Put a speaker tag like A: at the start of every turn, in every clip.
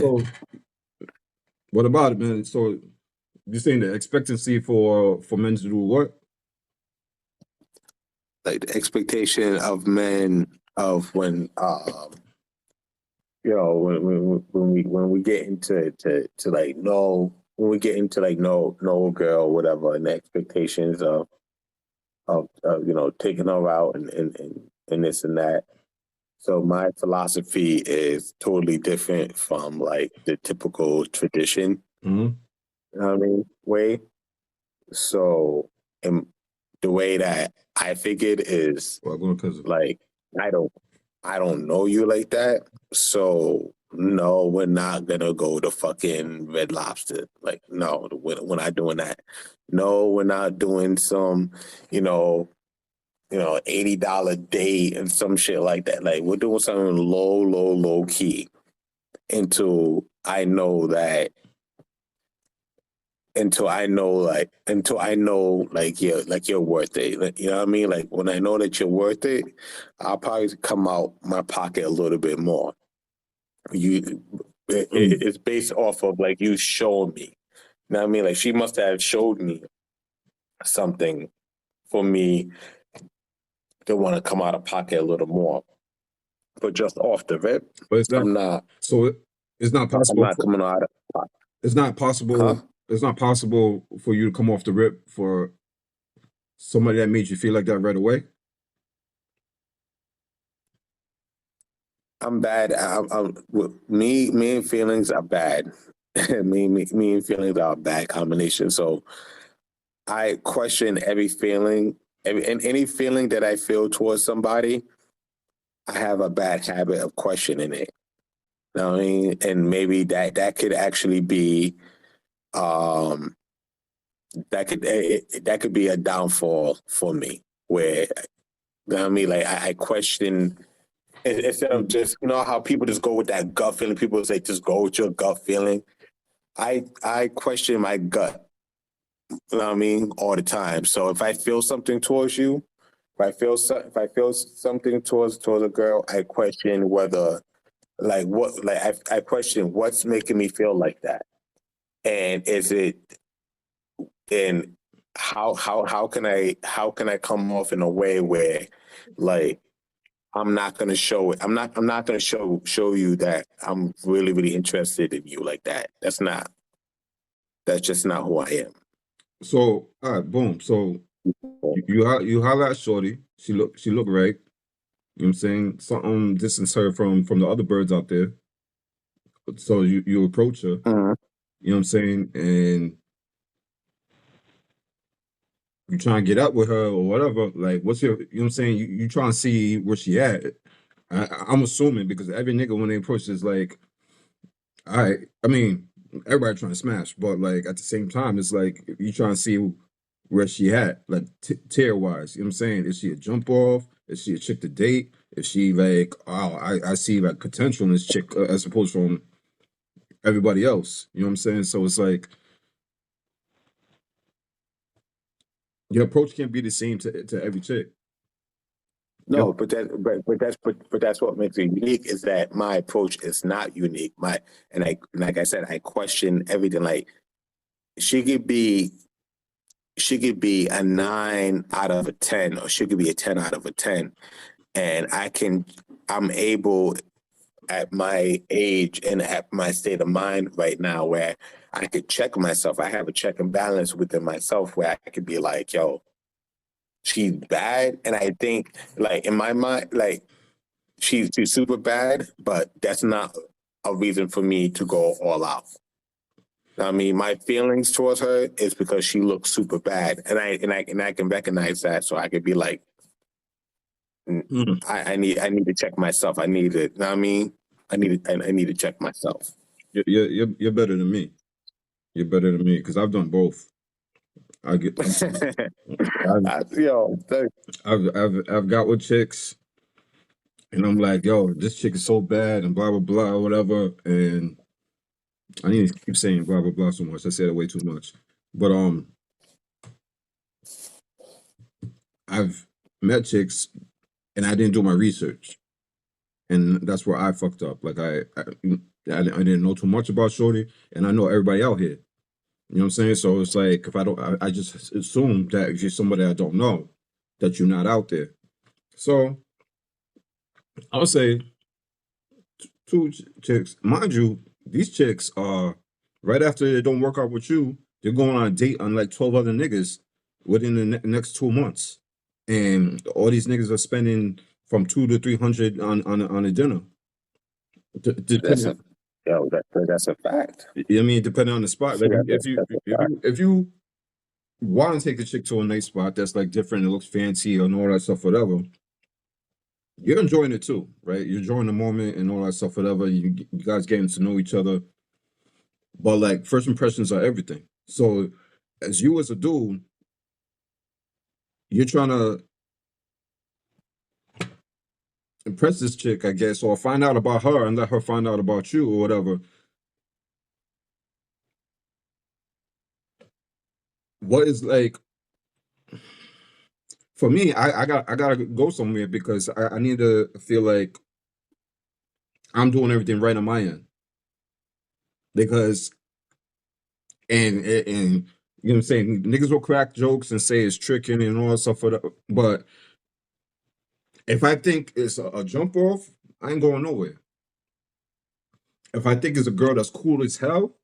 A: So what about it, man? So you're saying the expectancy for men to do what?
B: Like the expectation of men of when when we get into to like know when we get into like know a girl whatever, and the expectations of taking her out and this and that. So my philosophy is totally different from like the typical tradition.
A: Mm-hmm.
B: You know what I mean? Way. So, and the way that I figured is
A: Well, going because
B: like I don't I don't know you like that. So no, we're not gonna go to fucking Red Lobster. Like no, we're not doing that. No, we're not doing some, you know, $80 date and some shit like that. Like we're doing something low key until I know that until I know you're worth it. Like, you know what I mean? Like when I know that you're worth it, I'll probably come out my pocket a little bit more. It's based off of like you showing me. You know what I mean? Like she must have showed me something for me to want to come out of pocket a little more. But just off the rip,
A: but it's not.
B: I'm not.
A: So it's not
B: I'm
A: possible.
B: not coming out of pocket.
A: It's not possible.
B: Huh?
A: It's not possible for you to come off the rip for somebody that made you feel like that right away.
B: I'm bad. Me and feelings are bad. me and feelings are a bad combination. So I question every feeling, and any feeling that I feel towards somebody, I have a bad habit of questioning it. You know what I mean? And maybe that could actually be, that could be a downfall for me. Where you know what I mean? Like I question. Instead of just, how people just go with that gut feeling, people say just go with your gut feeling. I question my gut, you know what I mean, all the time. So if I feel something towards you, if I feel something towards a girl, I question whether I question what's making me feel like that, and is it and how can I come off in a way where like I'm not gonna show it. I'm not gonna show you that I'm really interested in you like that. That's just not who I am.
A: So all right, boom. So you holler at Shorty. She look right. You know what I'm saying? Something distance her from the other birds out there. So you approach her.
B: Mhm.
A: You know what I'm saying? And you try and get up with her or whatever. Like, what's your, you know what I'm saying? You try and see where she at. I'm assuming because every nigga when they approach is like, all right. I mean, everybody trying to smash, but like at the same time, it's like you trying to see where she at, like tier wise. You know what I'm saying? Is she a jump off? Is she a chick to date? Is she like, oh, I see like potential in this chick as opposed from everybody else? You know what I'm saying? So it's like your approach can't be the same to every chick.
B: No,
A: Yep.
B: but that's what makes it unique is that my approach is not unique. Like I said, I question everything. Like she could be a 9 out of a 10, or she could be a 10 out of a 10, and I'm able at my age and at my state of mind right now where I could check myself. I have a check and balance within myself where I could be like, yo, she's bad. And I think like in my mind, like she's super bad, but that's not a reason for me to go all out. I mean, my feelings towards her is because she looks super bad, and I can recognize that, so I could be like, I need to check myself. I need to, you know what I mean? I need to check myself.
A: You're better than me. You're better than me because I've done both. I've got with chicks, and I'm like, yo, this chick is so bad, and blah blah blah, whatever. And I need to keep saying blah blah blah so much. I said it way too much. But I've met chicks, and I didn't do my research, and that's where I fucked up. Like I didn't know too much about Shorty, and I know everybody out here. You know what I'm saying? So it's like if I don't, I just assume that if you're somebody I don't know, that you're not out there. So I would say two chicks, mind you, these chicks are right after they don't work out with you, they're going on a date on like 12 other niggas within the next 2 months, and all these niggas are spending from 200 to 300 on a dinner. Depending,
B: That's a fact.
A: I mean, depending on the spot. Like
B: That's a fact.
A: if you want to take the chick to a nice spot that's like different, it looks fancy and all that stuff, whatever. You're enjoying it too, right? You're enjoying the moment and all that stuff, whatever. You guys getting to know each other, but like first impressions are everything. So, as you as a dude, you're trying to impress this chick, I guess, or find out about her and let her find out about you or whatever. What is like for me? I gotta go somewhere because I need to feel like I'm doing everything right on my end because and you know what I'm saying, niggas will crack jokes and say it's tricking and all that stuff, but if I think it's a jump off, I ain't going nowhere. If I think it's a girl that's cool as hell,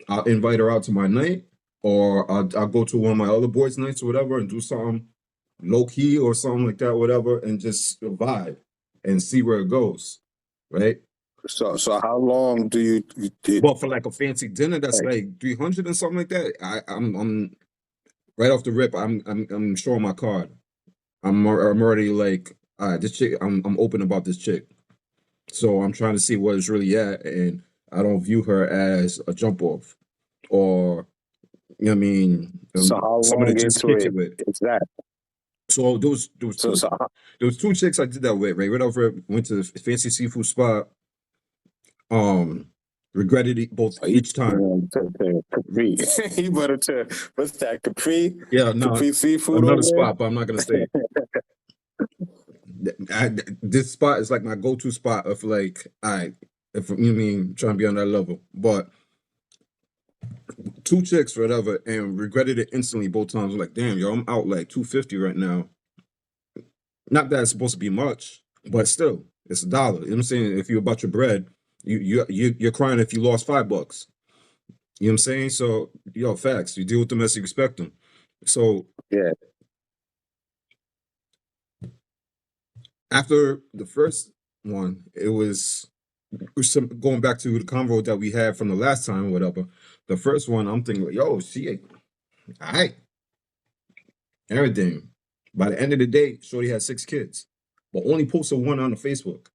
A: I'll invite her out to my night, or I'll go to one of my other boys' nights or whatever and do something low key or something like that, whatever, and just vibe and see where it goes, right?
B: So how long do you did?
A: But for like a fancy dinner that's like 300 and something like that, I'm right off the rip. I'm showing my card. I'm already like, all right, this chick. I'm open about this chick. So I'm trying to see what it's really at, and I don't view her as a jump off, or you know what I mean,
B: So how
A: somebody
B: long
A: to just
B: into
A: kick
B: it
A: it with.
B: is that?
A: So
B: So
A: there was two chicks I did that with. Right over, went to the fancy seafood spot. Regretted it both each time.
B: Capri. You better to what's that? Capri?
A: Yeah, no,
B: Capri seafood
A: another
B: over there?
A: spot, but I'm not gonna say it. This spot is like my go-to spot of like, if you know what I mean, trying to be on that level. But two chicks, whatever, and regretted it instantly both times. I'm like, damn, yo, I'm out like 250 right now. Not that it's supposed to be much, but still, it's $1. You know what I'm saying? If you're about your bread, you're crying if you lost $5. You know what I'm saying? So, yo, facts. You deal with them as you expect them. So
B: Yeah.
A: after the first one, it was going back to the convo that we had from the last time or whatever. The first one, I'm thinking, yo, she, all right, everything. By the end of the day, Shorty had 6 kids, but only posted one on the Facebook.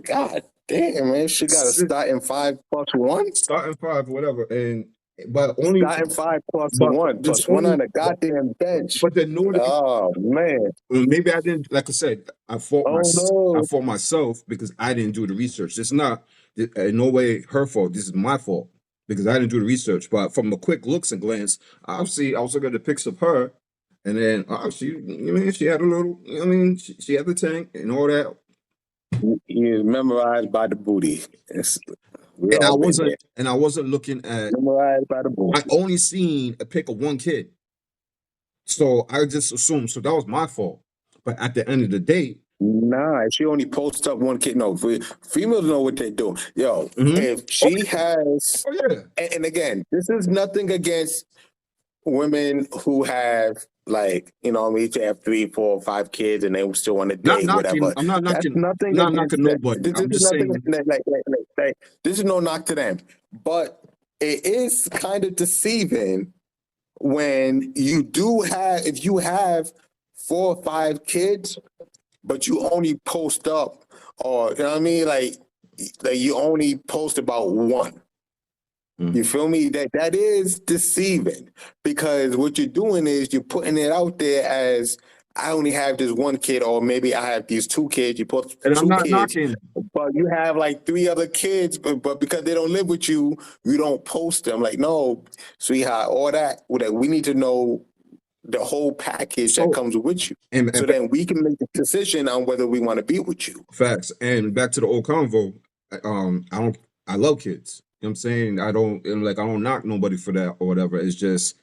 B: God damn, man. She got to start in 5 plus 1?
A: Starting 5, whatever. And but only
B: starting 5 plus
A: but
B: 1 plus only, 1 on the goddamn bench.
A: But then
B: oh man.
A: Maybe I didn't, like I said, I fought
B: no.
A: I fought myself because I didn't do the research. It's not in no way her fault. This is my fault because I didn't do the research. But from the quick looks and glance, obviously I was looking at the pics of her, and then obviously, you know, she had a little, you know, I mean, she had the tank and all that.
B: He is memorized by the booty.
A: And I wasn't looking at
B: memorized by the booty.
A: I only seen a pic of one kid. So I just assumed, so that was my fault. But at the end of the day,
B: nah, she only posts up one kid. No, females know what they do. Yo, if she has, and again, this is nothing against women who have, like, you know, we have 3, 4, 5 kids and they still want to date, whatever.
A: I'm not knocking.
B: That's nothing.
A: I'm not knocking nobody.
B: I'm just saying. Like, this is no knock to them, but it is kind of deceiving when you do have, if you have 4 or 5 kids, but you only post up, or you know what I mean, like you only post about one. You feel me? That is deceiving, because what you're doing is you're putting it out there as, I only have this one kid, or maybe I have these 2 kids. You post 2 kids, knocking, but you have like 3 other kids, but because they don't live with you, you don't post them. Like, no, sweetheart, all that we need to know the whole package that
A: So
B: comes with you.
A: and
B: So then we can make the decision on whether we want to be with you.
A: facts. And back to the old convo, I love kids. You know what I'm saying? I don't knock nobody for that or whatever. It's just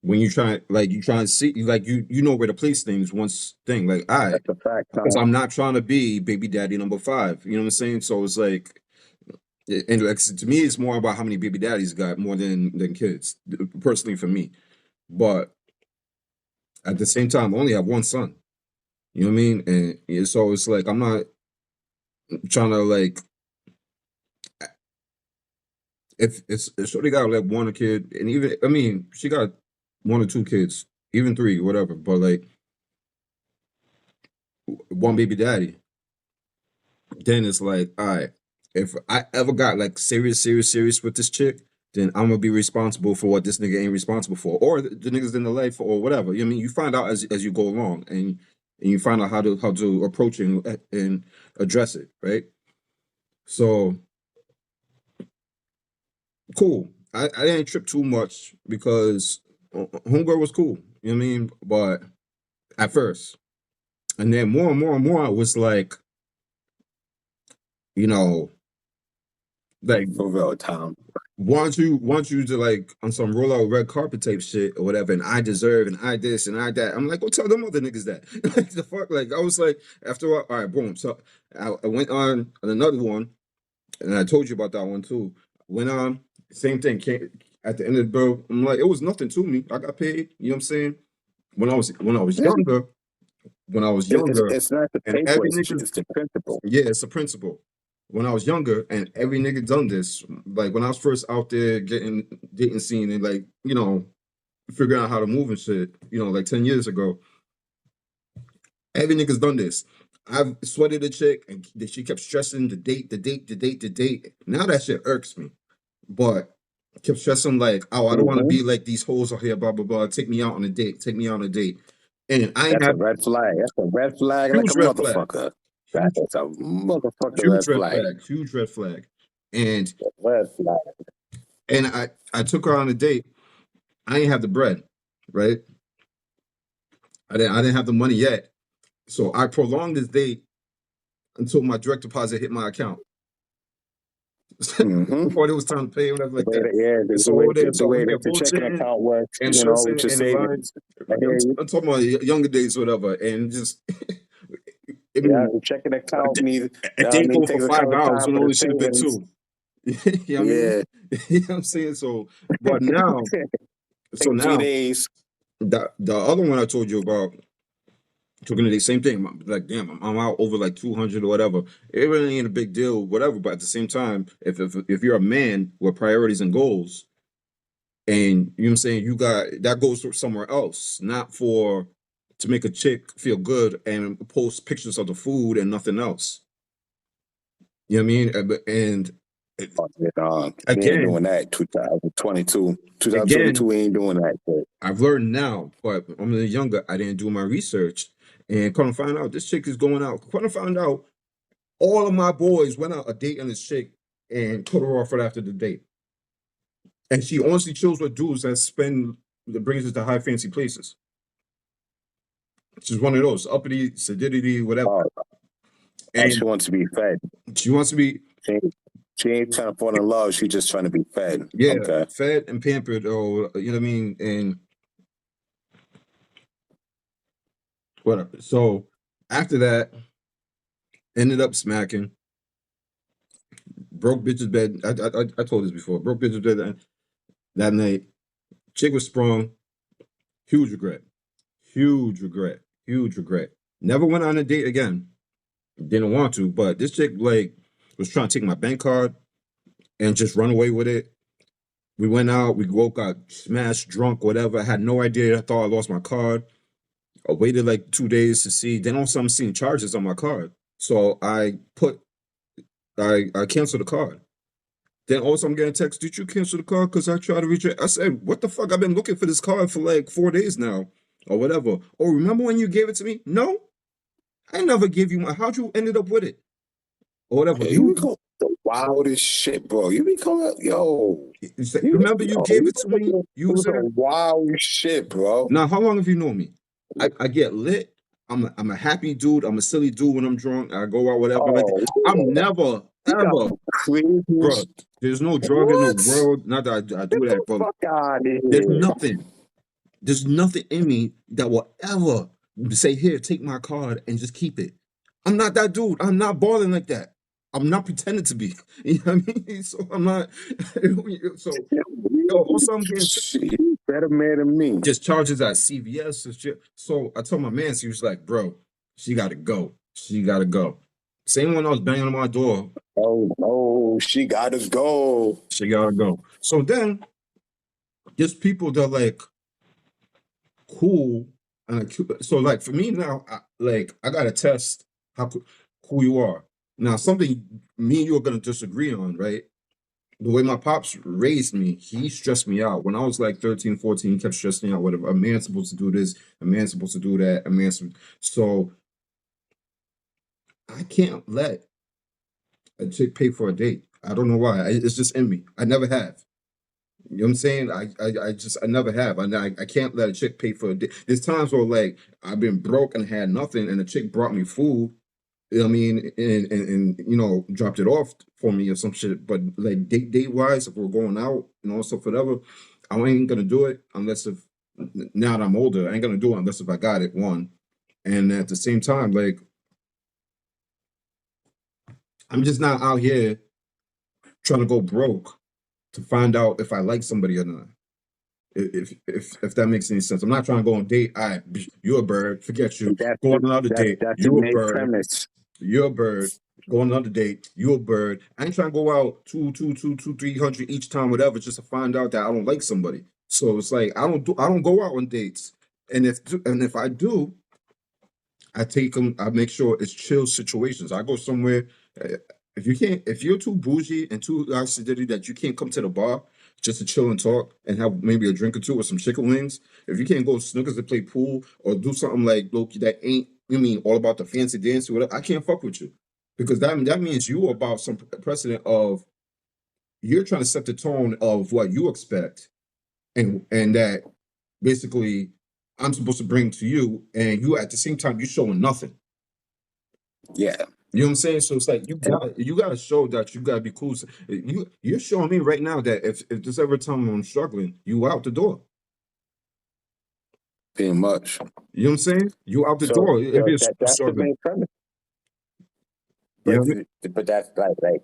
A: when you try to see you know where to place things once thing. Like, I
B: That's a fact,
A: because
B: Tom.
A: I'm not trying to be baby daddy number 5. You know what I'm saying? So it's like, and like to me it's more about how many baby daddies got more than kids, personally for me. But at the same time, I only have one son. You know what I mean? And yeah, so it's like I'm not trying to like if Shorty got like one kid, and even I mean she got 1 or 2 kids, even 3, whatever. But like one baby daddy, then it's like, all right, if I ever got like serious with this chick, then I'm gonna be responsible for what this nigga ain't responsible for, or the niggas in the life, or whatever. You know what I mean? You find out as you go along, and you find out how to approach it and address it, right? So cool. I didn't trip too much because homegirl was cool. You know what I mean? But at first, and then more and more and more, it was like, you know, like
B: For real, Tom.
A: want you to like on some roll out red carpet type shit or whatever, and I deserve and I this and I that. I'm like, go tell them other niggas that. Like the fuck, like I was like, after a while, all right, boom. So I went on another one, and I told you about that one too. Went on, same thing. Came, at the end of the bill, I'm like, it was nothing to me. I got paid. You know what I'm saying? When I was
B: Yeah.
A: younger,
B: It's not the
A: and
B: paper,
A: every nigga,
B: it's the principle.
A: yeah, it's a principle. When I was younger, and every nigga done this, like when I was first out there getting dating scene and like, you know, figuring out how to move and shit, you know, like 10 years ago, every nigga's done this. I've sweated a chick and she kept stressing the date, the date, the date, the date. Now that shit irks me. But I kept stressing like, oh, I don't want to
B: Mm-hmm.
A: be like these hoes out here, blah, blah, blah. Take me out on a date. Take me out on a date. And I ain't
B: That's a
A: had
B: red flag. That's a red flag like a
A: huge red flag.
B: motherfucker. That
A: Huge,
B: is a motherfucking red
A: huge red
B: flag.
A: flag. Huge red flag. And
B: Red flag.
A: I took her on a date. I ain't have the bread, right? I didn't have the money yet. So I prolonged this date until my direct deposit hit my account.
B: Mm-hmm.
A: Before it was time to pay, whatever
B: The
A: like
B: way
A: that.
B: that, yeah,
A: And so over there,
B: the
A: so over
B: way
A: here
B: that the checking
A: bullshitting
B: account works,
A: and
B: you know,
A: stressing
B: with your
A: and lying.
B: savings. I hear you.
A: I'm talking about younger days, whatever, and just I
B: Yeah,
A: mean,
B: the checking
A: a,
B: account
A: d-
B: needs,
A: a
B: I
A: date
B: mean,
A: go for
B: takes a couple of
A: $5
B: time
A: when it
B: for the
A: only should have been
B: savings.
A: 2. You know what I mean?
B: Yeah.
A: You know what I'm saying? So, but now, so
B: Take three
A: now
B: days.
A: the other one I told you about, talking to the same thing. Like, damn, I'm out over like 200 or whatever. It really ain't a big deal, whatever. But at the same time, if you're a man with priorities and goals, and you know what I'm saying, you got that goes for somewhere else, not for to make a chick feel good and post pictures of the food and nothing else. You know what I mean? And
B: We ain't
A: again,
B: doing that. 2022.
A: again,
B: 2022, we ain't doing that. But
A: I've learned now, but when I was younger, I didn't do my research. And come to find out, this chick is going out. Come to find out, all of my boys went out a date on this chick and cut her off right after the date. And she honestly chose with dudes that brings us to high fancy places. She's one of those uppity, sedity, whatever.
B: she
A: And
B: wants to be fed.
A: she wants to be,
B: She ain't trying to fall in love. She's just trying to be fed.
A: yeah,
B: Okay.
A: fed and pampered, or you know what I mean? And whatever. So after that, ended up smacking, broke bitch's bed. I told this before. Broke bitch's bed that night. Chick was sprung. Huge regret. Huge regret. Huge regret. Never went on a date again. Didn't want to, but this chick like was trying to take my bank card and just run away with it. We went out, we woke, got smashed, drunk, whatever. I had no idea. I thought I lost my card. I waited like 2 days to see. Then all of a sudden I'm seeing charges on my card. So I canceled the card. Then all of a sudden I'm getting a text, did you cancel the card? Because I tried to reach it. I said, what the fuck? I've been looking for this card for like 4 days now. Or whatever. Oh, remember when you gave it to me? No, I never gave you my. How'd you ended up with it? Or whatever.
B: Here we go. wildest shit, bro. You become yo.
A: Remember you gave it to me?
B: It
A: You
B: was
A: said,
B: some wild shit, bro.
A: now, how long have you known me? I get lit. I'm a happy dude. I'm a silly dude when I'm drunk. I go out, whatever. Like that.
B: Oh,
A: I'm never,
B: you got
A: ever,
B: some crazy
A: bro. There's no drug in the
B: What?
A: world. Not that I
B: Get
A: do
B: the
A: that, but
B: fuck out of
A: there's
B: here.
A: nothing. There's nothing in me that will ever say, here, take my card and just keep it. I'm not that dude. I'm not balling like that. I'm not pretending to be. You know what I mean? So I'm not. So yo, also I'm getting
B: Shit, you better man than me.
A: just charges at CVS and shit. So I told my man, he was like, bro, she got to go. She got to go. Same one I was banging on my door.
B: Oh no, she gotta go.
A: She got to go. So then there's people that like cool and like, so like for me now, I gotta test how cool you are. Now something me and you are gonna disagree on, right? The way my pops raised me, he stressed me out. When I was like 13, 14, he kept stressing me out. Whatever, a man's supposed to do this, a man's supposed to do that, so I can't let a chick pay for a date. I don't know why. It's just in me. I never have. You know what I'm saying? I never have. I can't let a chick pay for a date. There's times where like I've been broke and had nothing, and a chick brought me food. You know what I mean, and you know, dropped it off for me or some shit. But like date wise, if we're going out and all stuff, whatever, I ain't gonna do it unless if now that I'm older, I ain't gonna do it unless if I got it one. And at the same time, like I'm just not out here trying to go broke to find out if I like somebody or not. If that makes any sense. I'm not trying to go on a date. All right, you're a bird. Forget you.
B: That's
A: Go
B: the
A: on another date.
B: that's the
A: You're a
B: main
A: bird.
B: premise.
A: You're a bird. Go on another date. You're a bird. I ain't trying to go out 300 each time, whatever, just to find out that I don't like somebody. So it's like I don't go out on dates. And if I do, I take them. I make sure it's chill situations. I go somewhere. uh, if you're too bougie and too acidity that you can't come to the bar just to chill and talk and have maybe a drink or two or some chicken wings. If you can't go snookers to play pool or do something like Loki that ain't, you mean, all about the fancy dance or whatever, I can't fuck with you because that means you are about some precedent of you're trying to set the tone of what you expect and that basically I'm supposed to bring to you, and you at the same time you showing nothing.
B: Yeah.
A: You know what I'm saying? So it's like you gotta show that you gotta be cool. You're showing me right now that if there's ever time I'm struggling, you out the door.
B: Pretty much.
A: You know what I'm saying? You out the
B: So
A: door if you're
B: that's the
A: struggling.
B: main premise.
A: You know
B: But
A: what I mean?
B: that's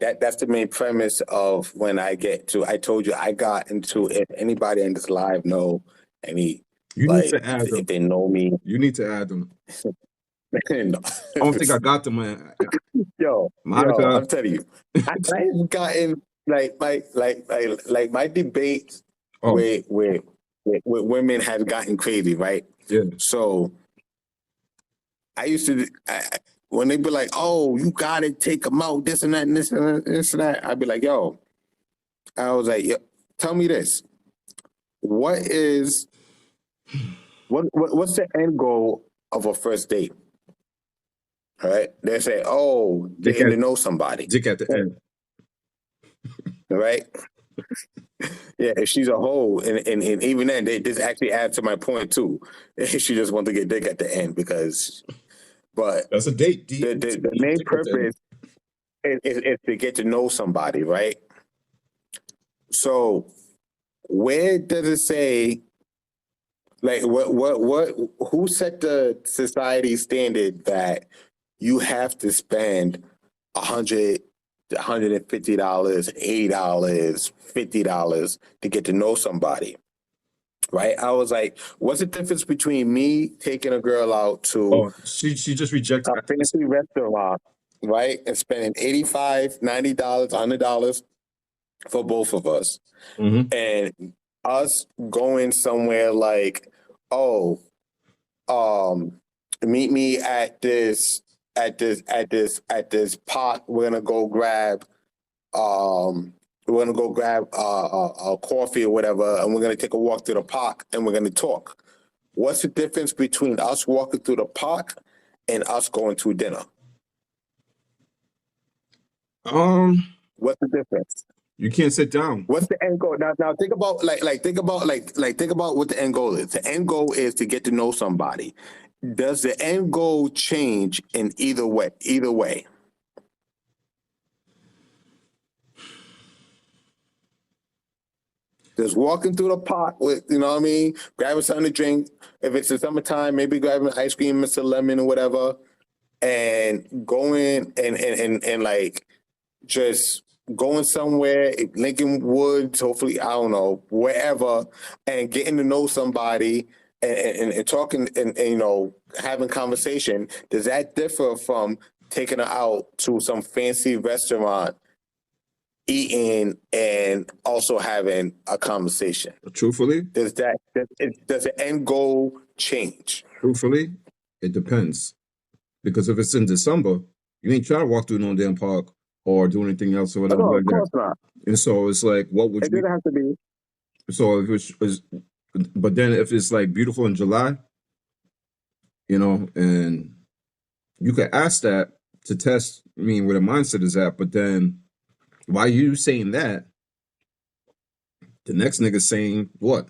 B: like that's the main premise of when I get to. I told you I got into. If anybody in this live know any,
A: You need
B: like
A: to add
B: if
A: them.
B: they know me,
A: You need to add them.
B: no.
A: I don't think I got them, man.
B: I'm
A: Monica.
B: telling you, I've gotten like my debates
A: Oh,
B: with women have gotten crazy, right?
A: yeah.
B: So I used to when they be like, "Oh, you gotta take them out, this and that, and this and that, this and that," I'd be like, "Yo," I was like, "Yo, tell me this: what is what's the end goal of a first date?" All right? They say, "Oh,
A: Dick
B: getting
A: at
B: to know somebody."
A: Dick at the end.
B: All right? Yeah, if she's a hoe, and even then, this actually adds to my point too. She just wants to get dick at the end because, but
A: That's a date.
B: the main
A: Dick at the end.
B: purpose is to get to know somebody, right? So where does it say, like, who set the society standard that you have to spend $150, $80, $50 to get to know somebody? Right? I was like, what's the difference between me taking a girl out to
A: Oh, she just rejected.
B: a fancy restaurant, right, and spending $85, $90, $100 for both of us,
A: Mhm.
B: and us going somewhere like, oh, meet me at this park. We're gonna go grab a coffee or whatever, and we're gonna take a walk through the park, and we're gonna talk. What's the difference between us walking through the park and us going to dinner?
A: Um,
B: What's the difference?
A: You can't sit down.
B: What's the end goal? Now think about think about what the end goal is. The end goal is to get to know somebody. Does the end goal change in either way? Either way. Just walking through the park with, you know what I mean, grabbing something to drink. If it's the summertime, maybe grabbing ice cream, Mr. Lemon or whatever, and going and like just going somewhere, Lincoln Woods, hopefully, I don't know, wherever, and getting to know somebody and talking and, you know, having conversation. Does that differ from taking her out to some fancy restaurant, eating, and also having a conversation?
A: Truthfully,
B: Does the end goal change?
A: truthfully, it depends. Because if it's in December, you ain't trying to walk through no damn park or do anything else or whatever
B: No,
A: like
B: of
A: that.
B: course not.
A: And so it's like, what would
B: It
A: you?
B: doesn't have to be.
A: So if it's, but then if it's like beautiful in July, you know, and you could ask that to test, I mean, where the mindset is at. But then, why you saying that? The next nigga saying what?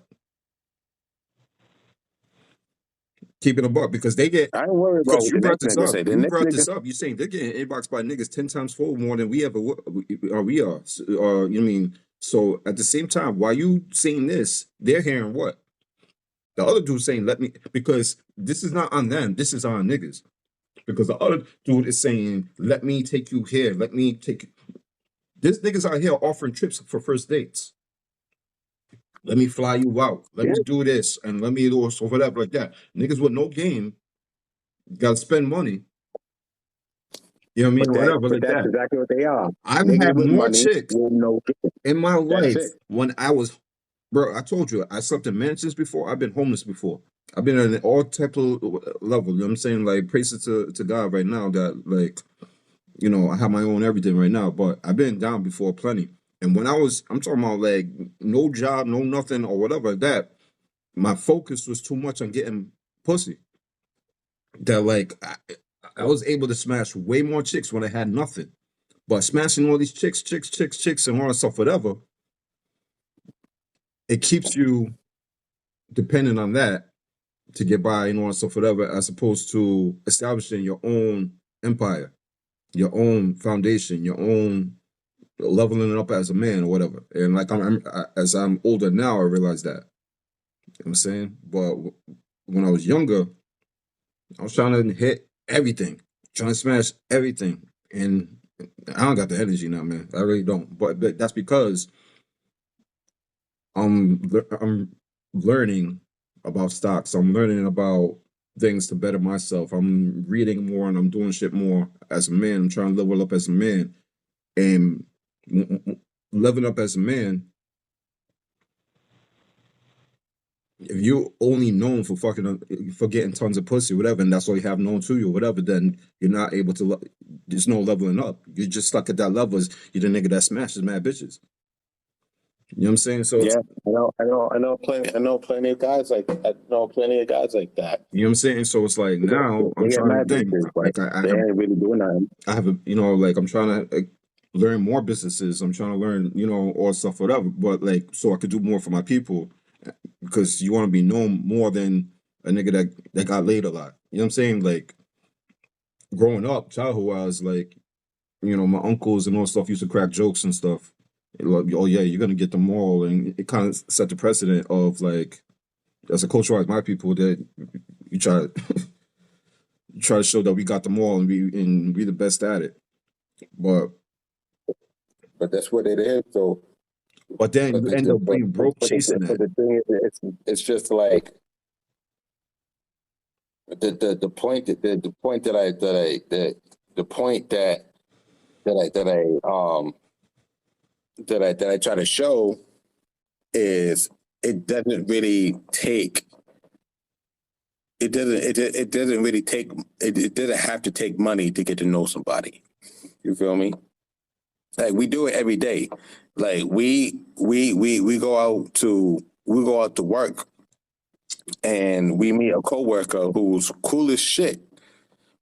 A: Keeping a buck because they get.
B: I ain't worried about
A: Because
B: what
A: you
B: the
A: brought
B: next
A: this
B: nigga
A: up.
B: say. The
A: You
B: next
A: brought
B: nigga,
A: this up. You're saying they're getting inboxed by niggas 10 times fold more than we ever we are. You mean so at the same time, while you saying this, they're hearing what? The other dude saying, let me, because this is not on them, this is on niggas. Because the other dude is saying, let me take you here, let me take this niggas out here offering trips for first dates. Let me fly you out. Let me do this and let me do so whatever like that. Niggas with no game gotta spend money. You know what I mean? Whatever
B: but
A: like
B: that's
A: that.
B: exactly what they are.
A: I've
B: Niggas
A: had
B: with
A: more
B: money
A: chicks
B: will know.
A: in my
B: That's
A: life
B: it.
A: when I was, bro. I told you I slept in mansions before. I've been homeless before. I've been in all type of level. You know what I'm saying? Like praises to God right now that like, you know, I have my own everything right now. But I've been down before plenty. And when I'm talking about like no job, no nothing or whatever like that. My focus was too much on getting pussy. That like I was able to smash way more chicks when I had nothing. But smashing all these chicks, and all that stuff, whatever, it keeps you dependent on that to get by and all that stuff, whatever, as opposed to establishing your own empire, your own foundation, your own leveling it up as a man or whatever. And like as I'm older now, I realize that. You know what I'm saying? But when I was younger, I was trying to hit everything, trying to smash everything. And I don't got the energy now, man. I really don't. But that's because I'm learning about stocks. I'm learning about things to better myself. I'm reading more and I'm doing shit more as a man. I'm trying to level up as a man. And leveling up as a man, if you're only known for for getting tons of pussy, whatever, and that's all you have known to you, whatever, then you're not able to. There's no leveling up. You're just stuck at that level. You're the nigga that smashes mad bitches. You know what I'm saying? So
B: Yeah, I know plenty of guys like I know plenty of guys like that.
A: you know what I'm saying? So it's like now I'm
B: They get
A: trying to
B: mad
A: think.
B: bitches, but
A: Like I
B: they
A: have
B: ain't really doing nothing.
A: I have a you know like I'm trying to learn more businesses. I'm trying to learn all stuff whatever. But like so I could do more for my people because you want to be known more than a nigga that got laid a lot. You know what I'm saying? Like growing up, childhood wise, like my uncles and all stuff used to crack jokes and stuff. Like, oh yeah, you're gonna get them all, and it kind of set the precedent of like as a culture wise, my people that you try try to show that we got them all and be the best at it. But
B: That's what it is. So,
A: then
B: but
A: you end up being broke chasing
B: but
A: that.
B: the thing is, it's just like the point the point that I the point that I try to show is it doesn't really take it doesn't really take it doesn't have to take money to get to know somebody. You feel me? Like we do it every day. Like we go out to work and we meet a coworker who's cool as shit.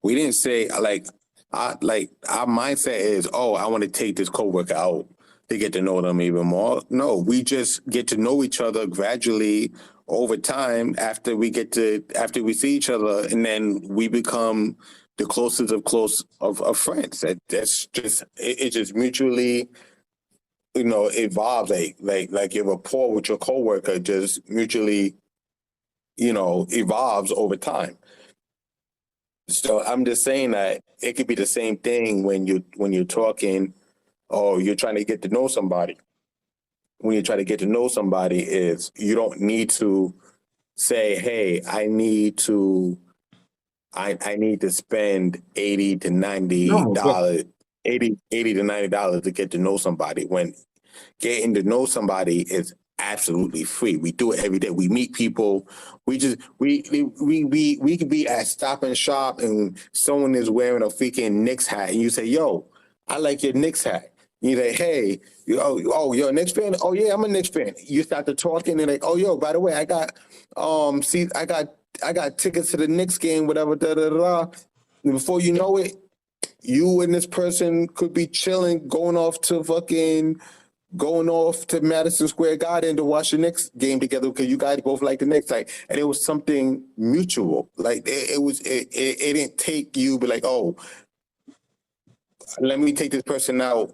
B: We didn't say like our mindset is, oh, I want to take this coworker out to get to know them even more. No, we just get to know each other gradually over time after we see each other, and then we become the closest of friends. That's just it just mutually, evolves. Like your rapport with your coworker just mutually, evolves over time. So I'm just saying that it could be the same thing when you're talking or you're trying to get to know somebody. When you try to get to know somebody, is you don't need to say, "Hey, I need to spend 80 to 90
A: No, but
B: dollars, 80 to $90 to get to know somebody." When getting to know somebody is absolutely free. We do it every day. We meet people. We could be at Stop and Shop and someone is wearing a freaking Knicks hat and you say, "Yo, I like your Knicks hat." You say, "Hey, you're a Knicks fan? Oh yeah, I'm a Knicks fan." You start to talking and like, "Oh yo, by the way, I got I got tickets to the Knicks game, whatever, da da da." And before you know it, you and this person could be chilling, going off to Madison Square Garden to watch the Knicks game together because you guys both like the Knicks. Like, and it was something mutual. Like it didn't take you, but like, oh, let me take this person out.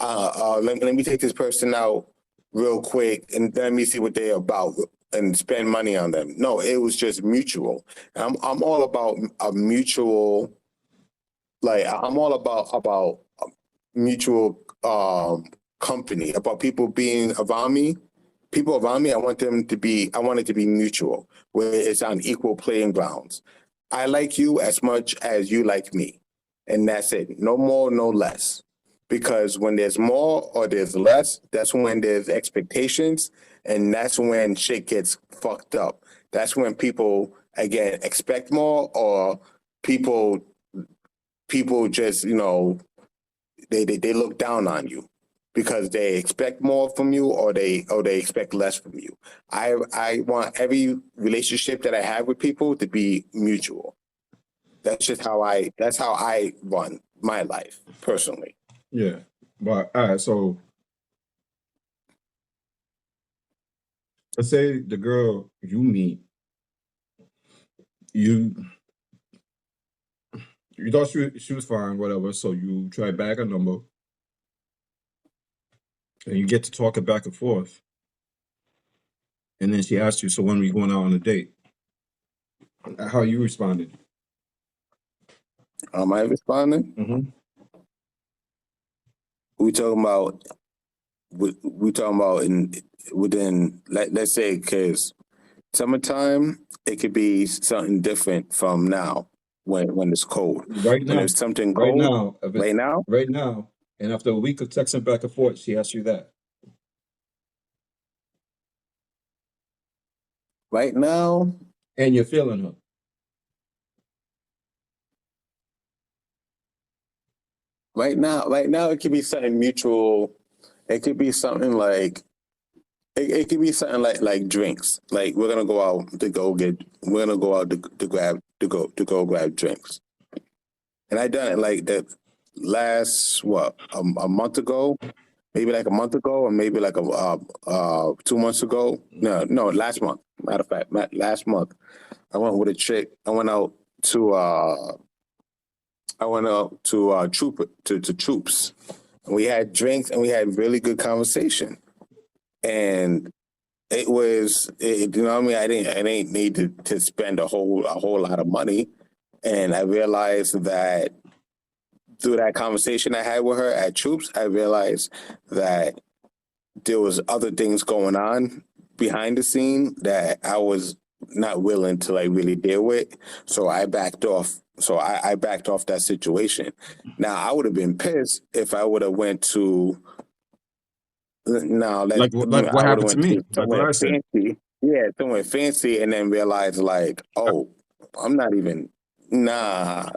B: Let me take this person out real quick and let me see what they're about and spend money on them. No, it was just mutual. I'm all about a mutual. Like I'm all about mutual company, about people being around me. People around me, I want it to be mutual, where it's on equal playing grounds. I like you as much as you like me. And that's it. No more, no less. Because when there's more or there's less, that's when there's expectations, and that's when shit gets fucked up. That's when people again expect more, or people just, they look down on you because they expect more from you, or they expect less from you. I want every relationship that I have with people to be mutual. That's how I run my life personally.
A: yeah. But all right, so let's say the girl you meet, you you thought she was fine, whatever. So you try back a number, and you get to talking back and forth, and then she asked you, "So when are we going out on a date?" How you responded?
B: Am I responding?
A: Mm-hmm.
B: We talking about we talking about in within let's say, because summertime, it could be something different from now when it's cold.
A: Right
B: When
A: now,
B: there's something
A: right
B: cold
A: now, if it,
B: right now,
A: right now, and after a week of texting back and forth, she asked you that,
B: right now,
A: and you're feeling her.
B: right now, it could be something mutual. It could be something like it could be something like drinks. Like we're gonna go out to go get. We're gonna go out to go grab drinks. And I done it like that last a month ago, maybe like a month ago, or maybe like 2 months ago. No, last month. Matter of fact, last month I went with a chick. To I went out to Troops. And we had drinks and we had really good conversation. And you know what I mean? I didn't need to spend a whole lot of money. And I realized that through that conversation I had with her at Troops, I realized that there was other things going on behind the scene that I was not willing to like really deal with. So I backed off. So I backed off that situation. Now I would have been pissed if I would have went to
A: Like what
B: I would have
A: happened to
B: went
A: me?
B: to
A: Like what
B: somewhere
A: I said.
B: fancy. Yeah, somewhere fancy, and then realized like, oh, I'm not even. Nah,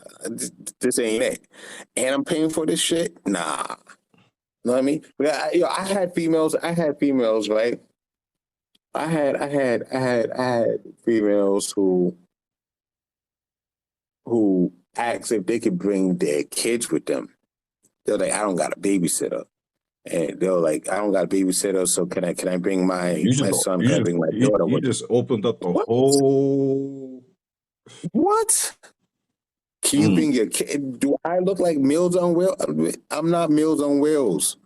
B: this ain't it. And I'm paying for this shit. Nah, know what I mean? But I had females. I had females, right? I had females who asked if they could bring their kids with them. They're like, I don't got a babysitter. And they were like, I don't got a babysitter, so can I bring my son? Can I bring my daughter
A: you
B: with me?
A: just opened up the
B: What?
A: whole.
B: What? Can you bring your kid? Do I look like Meals on Wheels? I'm not Meals on Wheels.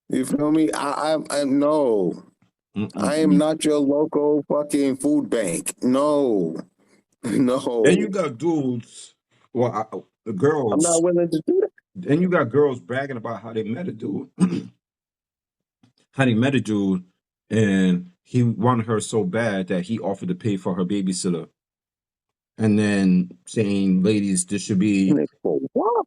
B: You feel me? I no. I am not your local fucking food bank. No. No.
A: Then you got dudes, well, the
B: I'm
A: girls.
B: not willing to do that.
A: Then you got girls bragging about how they met a dude, how they met a dude, and he wanted her so bad that he offered to pay for her babysitter. And then saying, ladies, this should be
B: For what?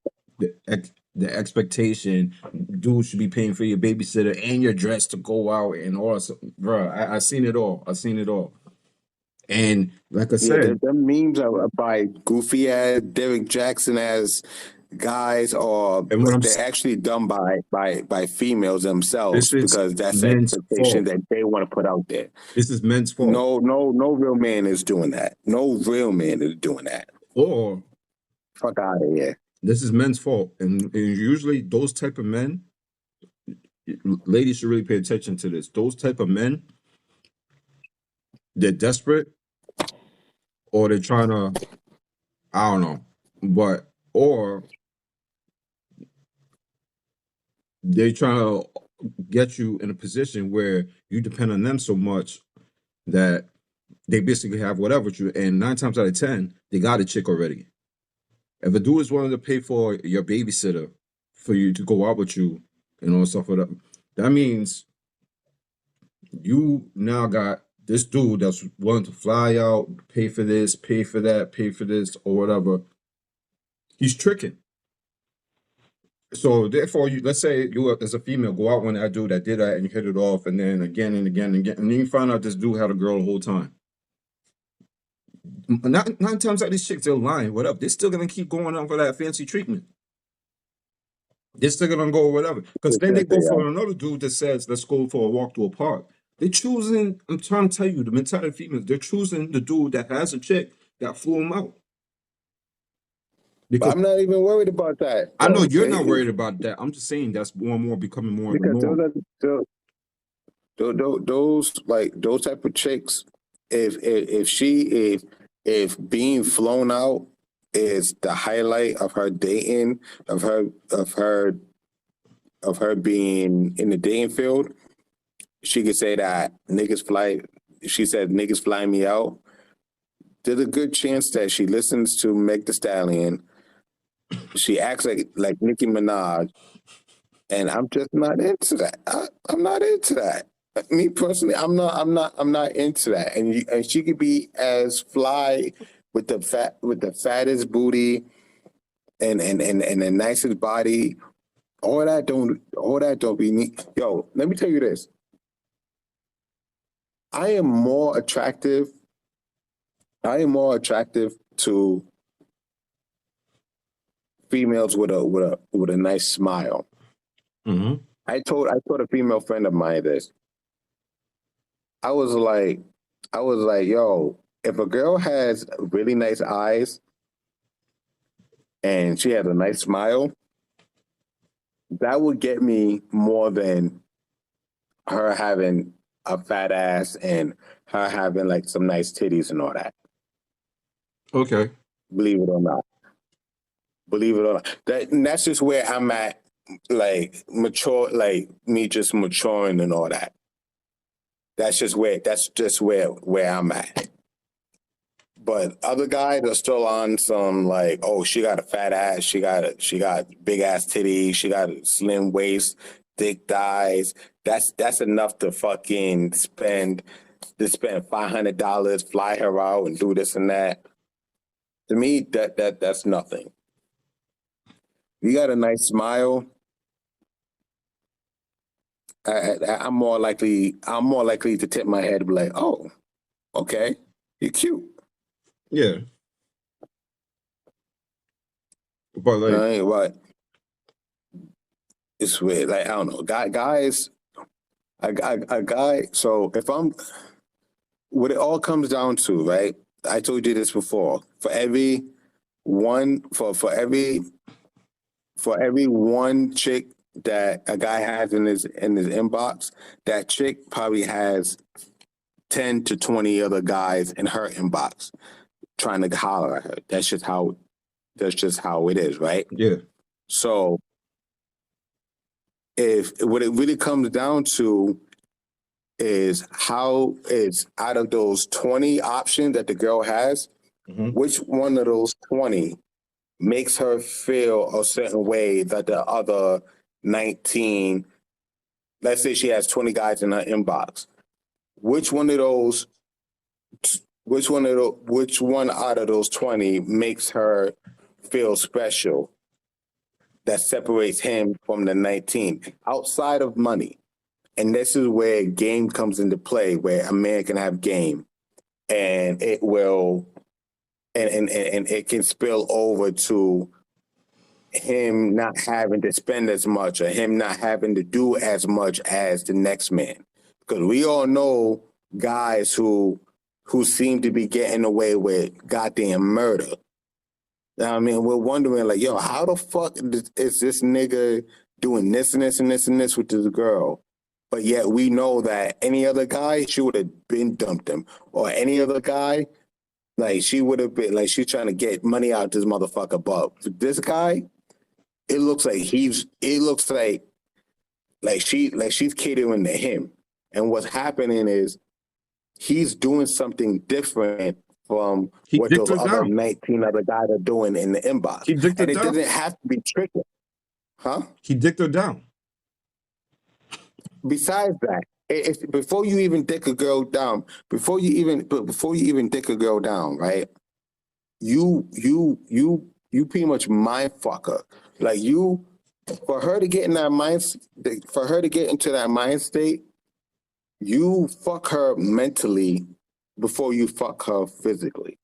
A: the expectation. Dudes should be paying for your babysitter and your dress to go out and all that. Bro, I seen it all. I seen it all. And like I
B: Yeah,
A: said,
B: the memes are by goofy ass Derek Jackson as guys, or
A: and what I'm
B: they're actually done by females themselves
A: this is
B: because that's the
A: men's
B: expectation
A: fault.
B: that they want to put out there.
A: This is men's fault.
B: No real man is doing that. No real man is doing that.
A: Or
B: Fuck out of here.
A: this is men's fault. And usually those type of men, ladies should really pay attention to this. Those type of men, they're desperate or they're trying to, I don't know, but, or they're trying to get you in a position where you depend on them so much that they basically have whatever with you. And 9 times out of 10, they got a chick already. If a dude is willing to pay for your babysitter for you to go out with you and all stuff like that, that means you now got this dude that's willing to fly out, pay for this, pay for that, pay for this, or whatever. He's tricking. So therefore, let's say you as a female go out with that dude that did that and you hit it off, and then again and again and again, and then you find out this dude had a girl the whole time. 9 times out of these chicks, they're lying. Whatever, they're still gonna keep going on for that fancy treatment. They're still gonna go whatever, because then they go for another dude that says, "Let's go for a walk to a park." They're choosing. I'm trying to tell you, the mentality of females. They're choosing the dude that has a chick that flew him out.
B: But I'm not even worried about that.
A: I know you're not worried about that. I'm just saying that's more and more becoming more
B: because
A: the norm.
B: those type of chicks, if being flown out is the highlight of her dating, of her being in the dating field, she could say that niggas fly. She said niggas fly me out. There's a good chance that she listens to Meg Thee Stallion. She acts like Nicki Minaj, and I'm just not into that. I'm not into that. Me personally, I'm not into that. And she could be as fly with the fattest booty and the nicest body. All that don't be neat. Yo, let me tell you this. I am more attractive to females with a nice smile.
A: Mm-hmm.
B: I told a female friend of mine this. I was like, yo, if a girl has really nice eyes and she has a nice smile, that would get me more than her having a fat ass and her having like some nice titties and all that.
A: Okay.
B: Believe it or not. That's just where I'm at, like mature, like me just maturing and all that. That's just where I'm at. But other guys are still on some like, oh, she got a fat ass, she got big ass titties, she got a slim waist, thick thighs. That's enough to fucking spend $500, fly her out and do this and that. To me, that's nothing. You got a nice smile. I'm more likely to tip my head and be like, oh, okay, you're cute.
A: Yeah. But like,
B: what? It's weird. Like, I don't know. Guys, a guy. So if I'm, what it all comes down to, right? I told you this before. For every for every one chick that a guy has in his inbox, that chick probably has 10 to 20 other guys in her inbox trying to holler at her. That's just how it is, right?
A: Yeah.
B: So if what it really comes down to is how it's out of those 20 options that the girl has, which one of those 20 makes her feel a certain way that the other 19, let's say she has 20 guys in her inbox, which one out of those 20 makes her feel special that separates him from the 19 outside of money? And this is where game comes into play, where a man can have game and it will and it can spill over to him not having to spend as much or him not having to do as much as the next man. Because we all know guys who seem to be getting away with goddamn murder. I mean, we're wondering, like, yo, how the fuck is this nigga doing this and this and this and this with this girl? But yet we know that any other guy, she would have been dumped him. Or any other guy, like, she would have been, like, she's trying to get money out this motherfucker. But for this guy, it looks like she's catering to him. And what's happening is he's doing something different from what those other 19 other guys are doing in the inbox. And it doesn't have to be tricky. Huh?
A: He dicked her down.
B: Besides that, before you even dick a girl down, right? You pretty much mind fuck her. Like, for her to get into that mind state, you fuck her mentally before you fuck her physically.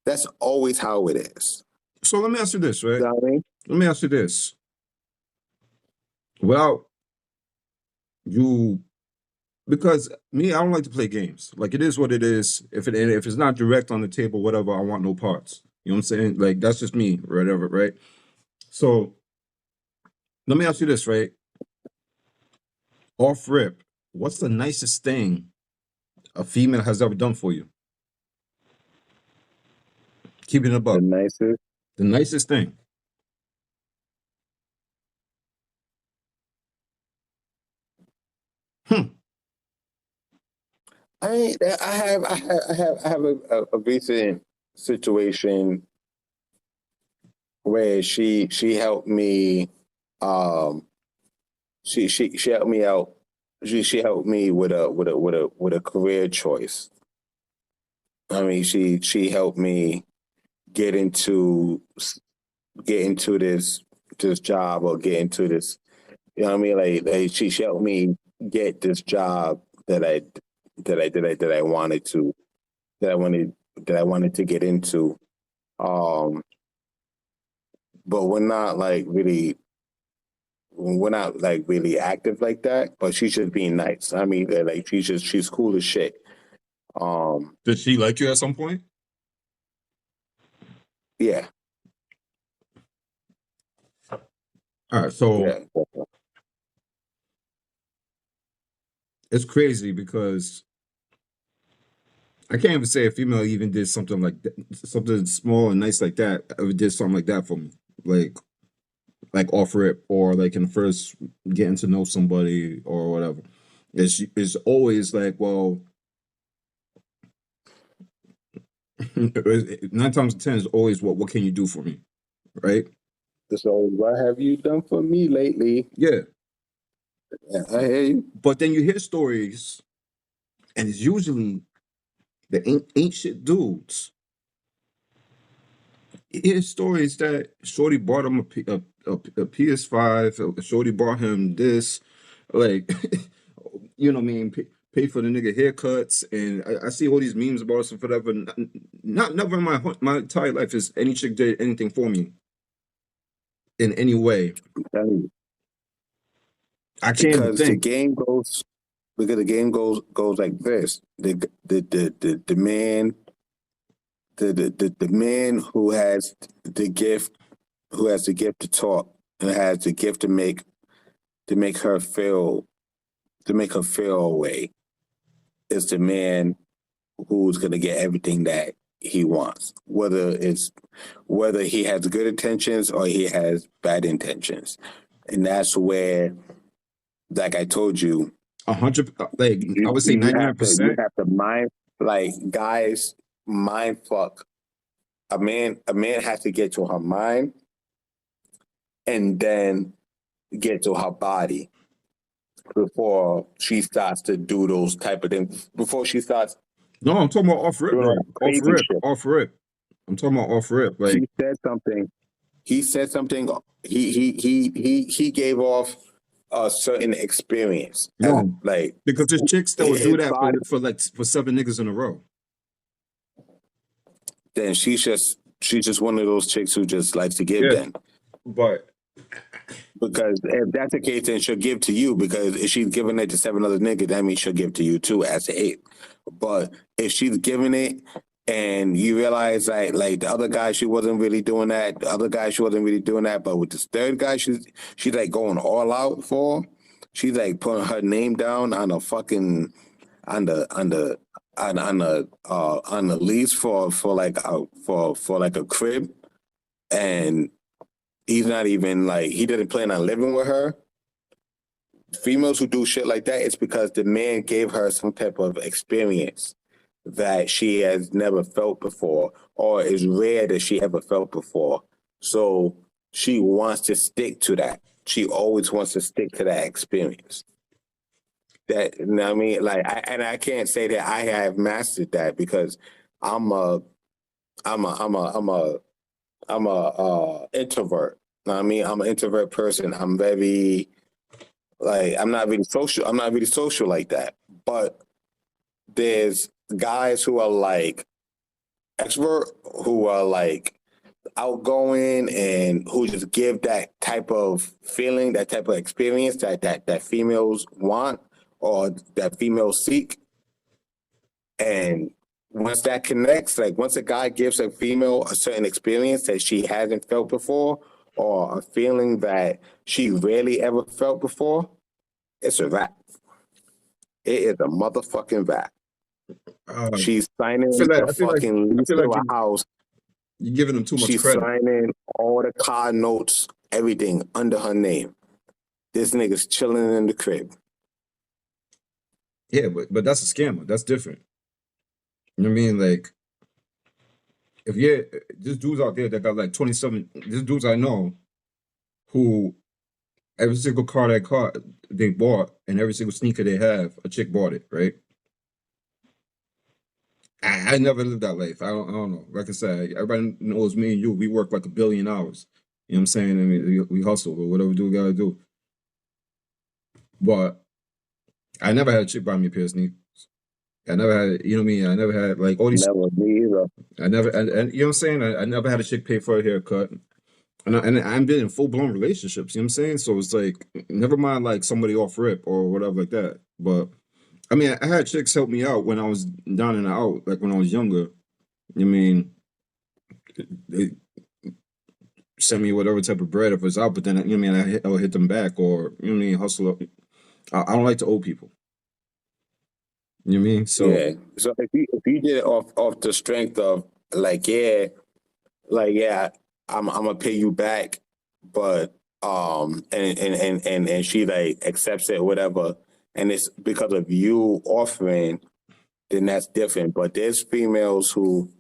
B: That's always how it is.
A: So let me ask you this, right?
B: You know what I mean?
A: Let me ask you this. Well, because me, I don't like to play games. Like, it is what it is. If it's not direct on the table, whatever, I want no parts. You know what I'm saying? Like, that's just me, whatever, right? So let me ask you this, right? Off rip, what's the nicest thing a female has ever done for you? Keeping it a buck. The nicest thing.
B: I have a recent situation where she helped me. She helped me out. She helped me with a career choice. I mean, she helped me get into this job or get into this. You know what I mean? Like she helped me get this job that I wanted to get into. But we're not really active like that. But she's just being nice. I mean, like she's cool as shit.
A: Did she like you at some point?
B: Yeah.
A: All right, so
B: yeah.
A: It's crazy because I can't even say a female even did something like that, something small and nice like that, ever did something like that for me, like off rip or like in the first getting to know somebody or whatever. It's always like, well, 9 times 10 is always what can you do for me, right?
B: So what have you done for me lately?
A: Yeah,
B: I hear you.
A: but then you hear stories, and it's usually the ain't shit dudes. You hear stories that Shorty bought him a PS5. Shorty bought him this, like, you know what I mean? Pay for the nigga haircuts, and I see all these memes about stuff, whatever. Never in my entire life has any chick did anything for me in any way. I can't even
B: Because
A: think.
B: the game goes like this. The man the man who has the gift, to talk, and has the gift to make her feel away, is the man who's gonna get everything that he wants, whether he has good intentions or he has bad intentions. And that's where, like I told you,
A: 100, like I would say
B: you have to
A: 99%.
B: mind, like, guys, mind fuck. A man has to get to her mind and then get to her body before she starts to do those type of things. Before she starts
A: No, I'm talking about off rip,
B: doing all
A: bro.
B: that
A: Off
B: crazy
A: rip,
B: shit.
A: off rip. I'm talking about off rip. Like,
B: He said something. He said something. He gave off a certain experience, and
A: no,
B: like
A: because there's chicks that would
B: his
A: do that
B: body.
A: for 7 niggas in a row.
B: Then she's just one of those chicks who just likes to give.
A: Yeah,
B: Then,
A: but
B: because if that's the case, then she'll give to you, because if she's giving it to 7 other niggas, that means she'll give to you too as a eight. But if she's giving it and you realize that, like, the other guy, she wasn't really doing that. The other guy, she wasn't really doing that. But with this third guy, she's like going all out for. She's like putting her name down on a fucking on the on the lease for like a crib, and he's not even like, he didn't plan on living with her. Females who do shit like that, it's because the man gave her some type of experience that she has never felt before, or is rare that she ever felt before. So she wants to stick to that. She always wants to stick to that experience. That, you know what I mean? Like, I can't say that I have mastered that, because I'm a introvert. You know what I mean? I'm an introvert person. I'm very, like, I'm not really social. I'm not really social like that. But there's guys who are like extrovert, who are like outgoing, and who just give that type of feeling, that type of experience that females want, or that females seek. And once that connects, like, once a guy gives a female a certain experience that she hasn't felt before, or a feeling that she rarely ever felt before, it's a wrap. It is a motherfucking wrap.
A: I
B: She's signing
A: feel like
B: the
A: I feel like
B: fucking
A: I
B: lease
A: feel
B: to
A: like
B: a house.
A: you're giving them too much
B: She's
A: credit.
B: signing all the car notes, everything under her name. This nigga's chilling in the crib.
A: Yeah, but that's a scammer. That's different. You know what I mean? Like, if there's dudes out there that got like 27. There's dudes I know who every single car they bought, and every single sneaker they have, a chick bought it, right? I never lived that life. I don't know. Like I said, everybody knows me and you. We work like 1 billion hours. You know what I'm saying? I mean, we hustle, but whatever we do, we gotta do. But I never had a chick buy me a pair of sneakers. I never had, you know what I mean? I never had like all these.
B: Never, me either.
A: I never, and you know what I'm saying? I never had a chick pay for a haircut. And I've been in full blown relationships, you know what I'm saying? So it's like, never mind like somebody off rip or whatever like that. But I mean, I had chicks help me out when I was down and out, like when I was younger. I mean, they send me whatever type of bread if it's out, but then, you know what I mean? I would hit them back, or, you know what I mean? Hustle up. I don't like to owe people. You know what I mean? So,
B: Yeah. So if you did it off the strength of, like, yeah, I'm gonna pay you back, but and she like accepts it or whatever, and it's because of you offering, then that's different. But there's females who,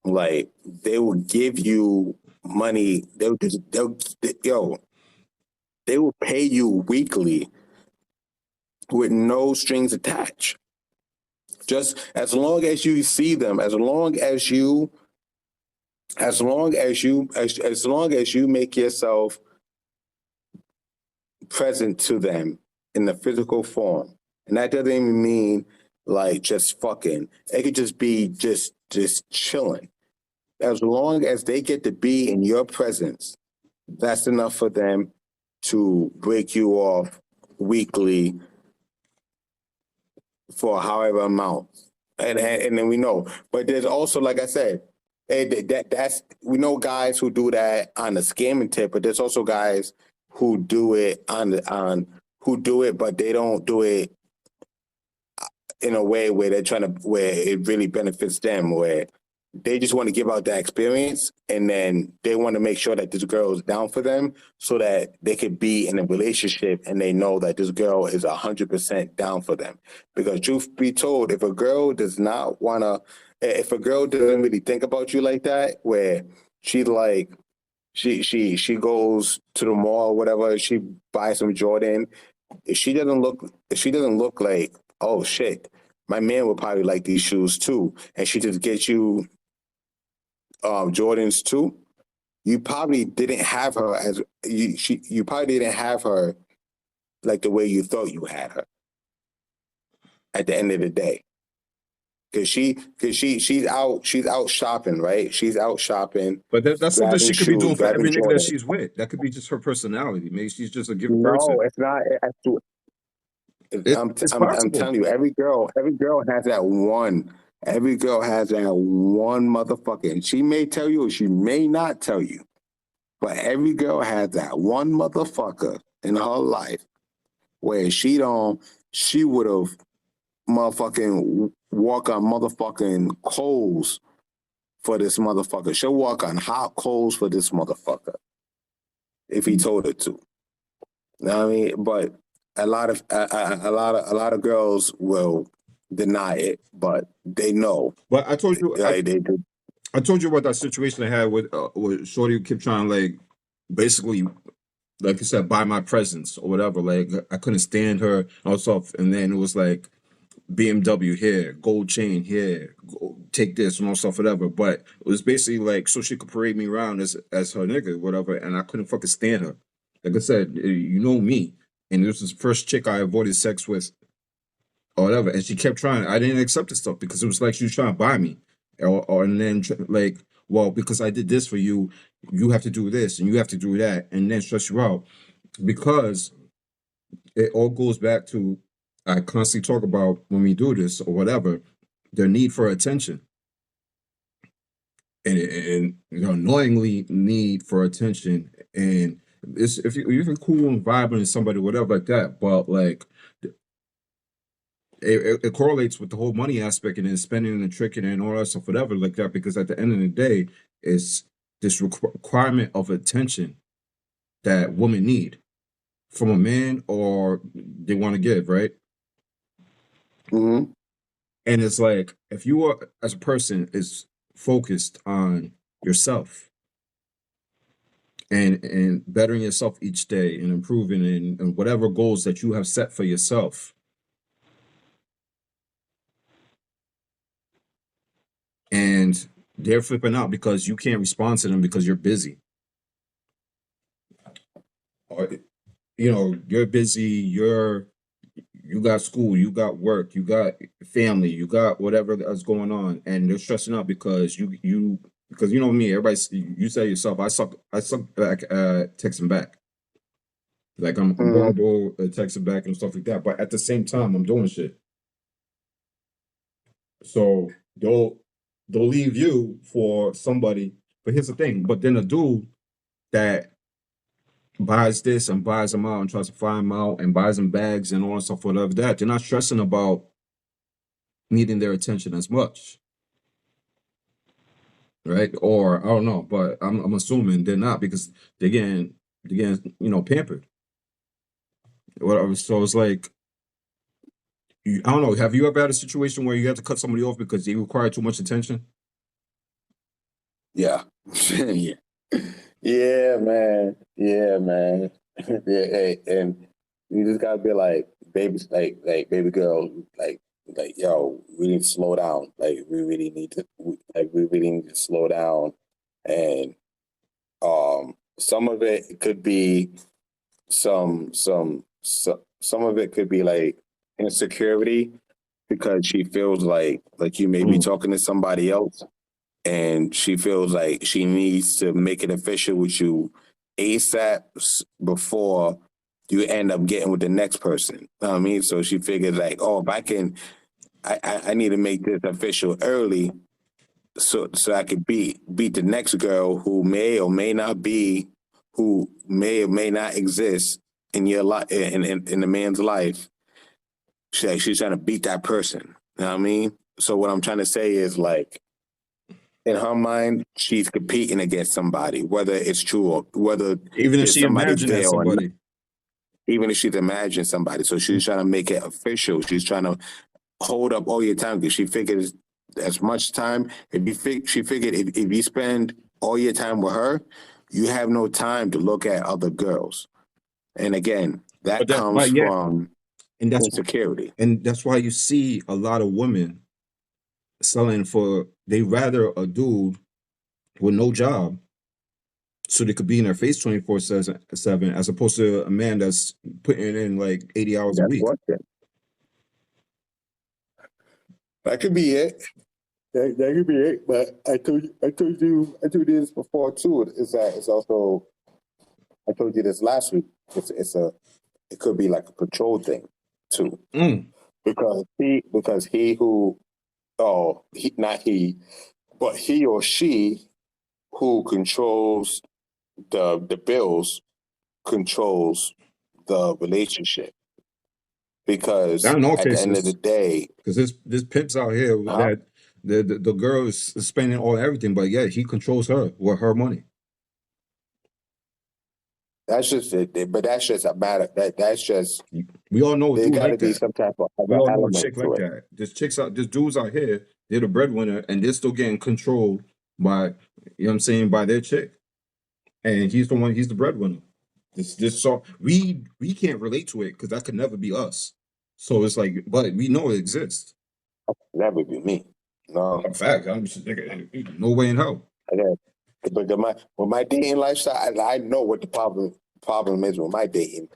B: like, they will give you money. They will pay you weekly with no strings attached. Just as long as you see them, as long as you make yourself present to them in the physical form. And that doesn't even mean like just fucking. It could just be just chilling. As long as they get to be in your presence, that's enough for them to break you off weekly for however amount. And then we know. But there's also, like I said, That's we know guys who do that on the scamming tip, but there's also guys who do it on who do it, but they don't do it in a way where they're trying to where it really benefits them, where they just want to give out that experience, and then they want to make sure that this girl is down for them, so that they could be in a relationship and they know that this girl is 100% down for them. Because truth be told, if a girl does not want to, if a girl doesn't really think about you like that, where she like she goes to the mall or whatever, she buys some Jordan. If she doesn't look like, oh shit, my man would probably like these shoes too, and she just gets you Jordans too, you probably didn't have her as you probably didn't have her like the way you thought you had her at the end of the day. She's out shopping, right? She's out shopping,
A: But that's something
B: grabbing
A: she could be
B: shoes,
A: doing for
B: grabbing
A: every nigga that
B: Jordan.
A: she's with. That could be just her personality. Maybe she's just a giving
B: No,
A: person.
B: it's not.
A: It's
B: I'm
A: possible.
B: telling you, every girl has that one. Every girl has that one motherfucker. And she may tell you or she may not tell you, but every girl has that one motherfucker in her life where she would have motherfucking walk on motherfucking coals for this motherfucker. She'll walk on hot coals for this motherfucker if he told her to. You know what I mean? But a lot of girls will deny it, but they know.
A: But I told you,
B: Like they do.
A: I told you about that situation I had with Shorty who kept trying to like basically, like you said, buy my presence or whatever. Like I couldn't stand her. Also, and then it was like BMW here, gold chain here, take this and all stuff, whatever. But it was basically like so she could parade me around as her nigga, whatever. And I couldn't fucking stand her. Like I said, you know me. And this was the first chick I avoided sex with or whatever. And she kept trying. I didn't accept the stuff because it was like she was trying to buy me. Or and then like, well, because I did this for you, you have to do this and you have to do that, and then stress you out. Because it all goes back to I constantly talk about when we do this or whatever, the need for attention. And annoyingly need for attention. And it's if you're cool and vibing and somebody, whatever like that, but like it correlates with the whole money aspect and then spending and tricking and all that stuff, whatever like that, because at the end of the day, it's this requirement of attention that women need from a man or they want to give, right?
B: Mm-hmm.
A: And it's like if you are as a person is focused on yourself and bettering yourself each day and improving and whatever goals that you have set for yourself, and they're flipping out because you can't respond to them because you're busy, or you're busy, you got school, you got work, you got family, you got whatever that's going on, and they're stressing out because because you know me, everybody, you say yourself, I suck back texting back. Like I'm horrible at texting back and stuff like that, but at the same time I'm doing shit. So they'll leave you for somebody. But here's the thing, but then a dude that buys this and buys them out and tries to fly them out and buys them bags and all that stuff, whatever that, they're not stressing about needing their attention as much. Right? Or I don't know, but I'm assuming they're not because they're getting pampered. Whatever. So it's like I don't know. Have you ever had a situation where you had to cut somebody off because they require too much attention?
B: Yeah. Yeah. Yeah, man. Yeah, man. Yeah, hey, and you just gotta be like, baby, like baby girl, like, yo, we need to slow down. Like, we really need to, we really need to slow down. And some of it could be some of it could be like insecurity because she feels like you may be talking to somebody else and she feels like she needs to make it official with you ASAP before you end up getting with the next person. You know what I mean? So she figured like, oh, if I need to make this official early so I could beat the next girl who may or may not be, who may or may not exist in your life, in the man's life. She's trying to beat that person. You know what I mean? So what I'm trying to say is, like, in her mind, she's competing against somebody, whether it's true or whether
A: Even if
B: there's
A: she
B: somebody
A: imagined that
B: there or not,
A: somebody.
B: even if she's imagined somebody. So she's trying to make it official. She's trying to hold up all your time because she figures as much time. She figured if you spend all your time with her, you have no time to look at other girls. And again, that comes
A: But yeah,
B: from
A: and
B: insecurity.
A: that's why you see a lot of women selling for, they rather a dude with no job so they could be in their face 24/7 as opposed to a man that's putting in like 80 hours a
B: That's
A: week.
B: what. That could be it. That could be it. But I told you this before too. Is that it's also, I told you this last week. It could be like a control thing too, because he who, oh, he, not he, but he or she who controls the bills controls the relationship, because
A: Not in all
B: at the end of the
A: cases,
B: day,
A: because there's pimps out here
B: huh?
A: that the girl is spending all everything, but yeah, he controls her with her money.
B: That's just it. But that's just a matter. That's just,
A: We all know a
B: there
A: dude
B: got to
A: like
B: be
A: that.
B: some type of
A: We
B: other
A: all know a
B: element
A: chick
B: to
A: like
B: it.
A: that. There's dudes out here, they're the breadwinner, and they're still getting controlled by, you know what I'm saying, by their chick. And he's the breadwinner. This so we can't relate to it because that could never be us. So it's like, but we know it exists.
B: That would be me. No,
A: In fact, I'm just nigga, no way in hell.
B: I got. But with my dating lifestyle, I know what the problem is with my dating.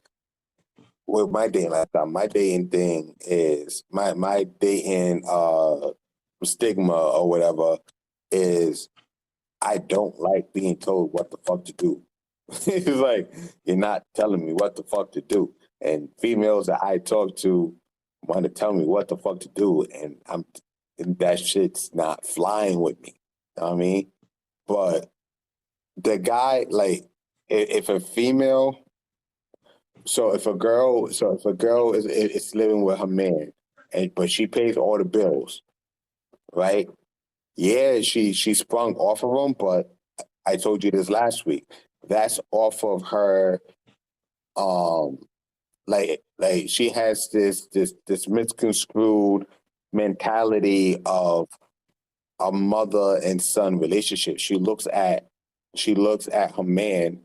B: With my dating lifestyle, my dating thing is my dating stigma or whatever is, I don't like being told what the fuck to do. It's like, you're not telling me what the fuck to do. And females that I talk to want to tell me what the fuck to do, and that shit's not flying with me. You know what I mean? But the guy, like, if a female, if a girl is living with her man, but she pays all the bills, right? Yeah, she sprung off of him, but I told you this last week. That's off of her, um like she has this misconstrued mentality of a mother and son relationship. She looks at her man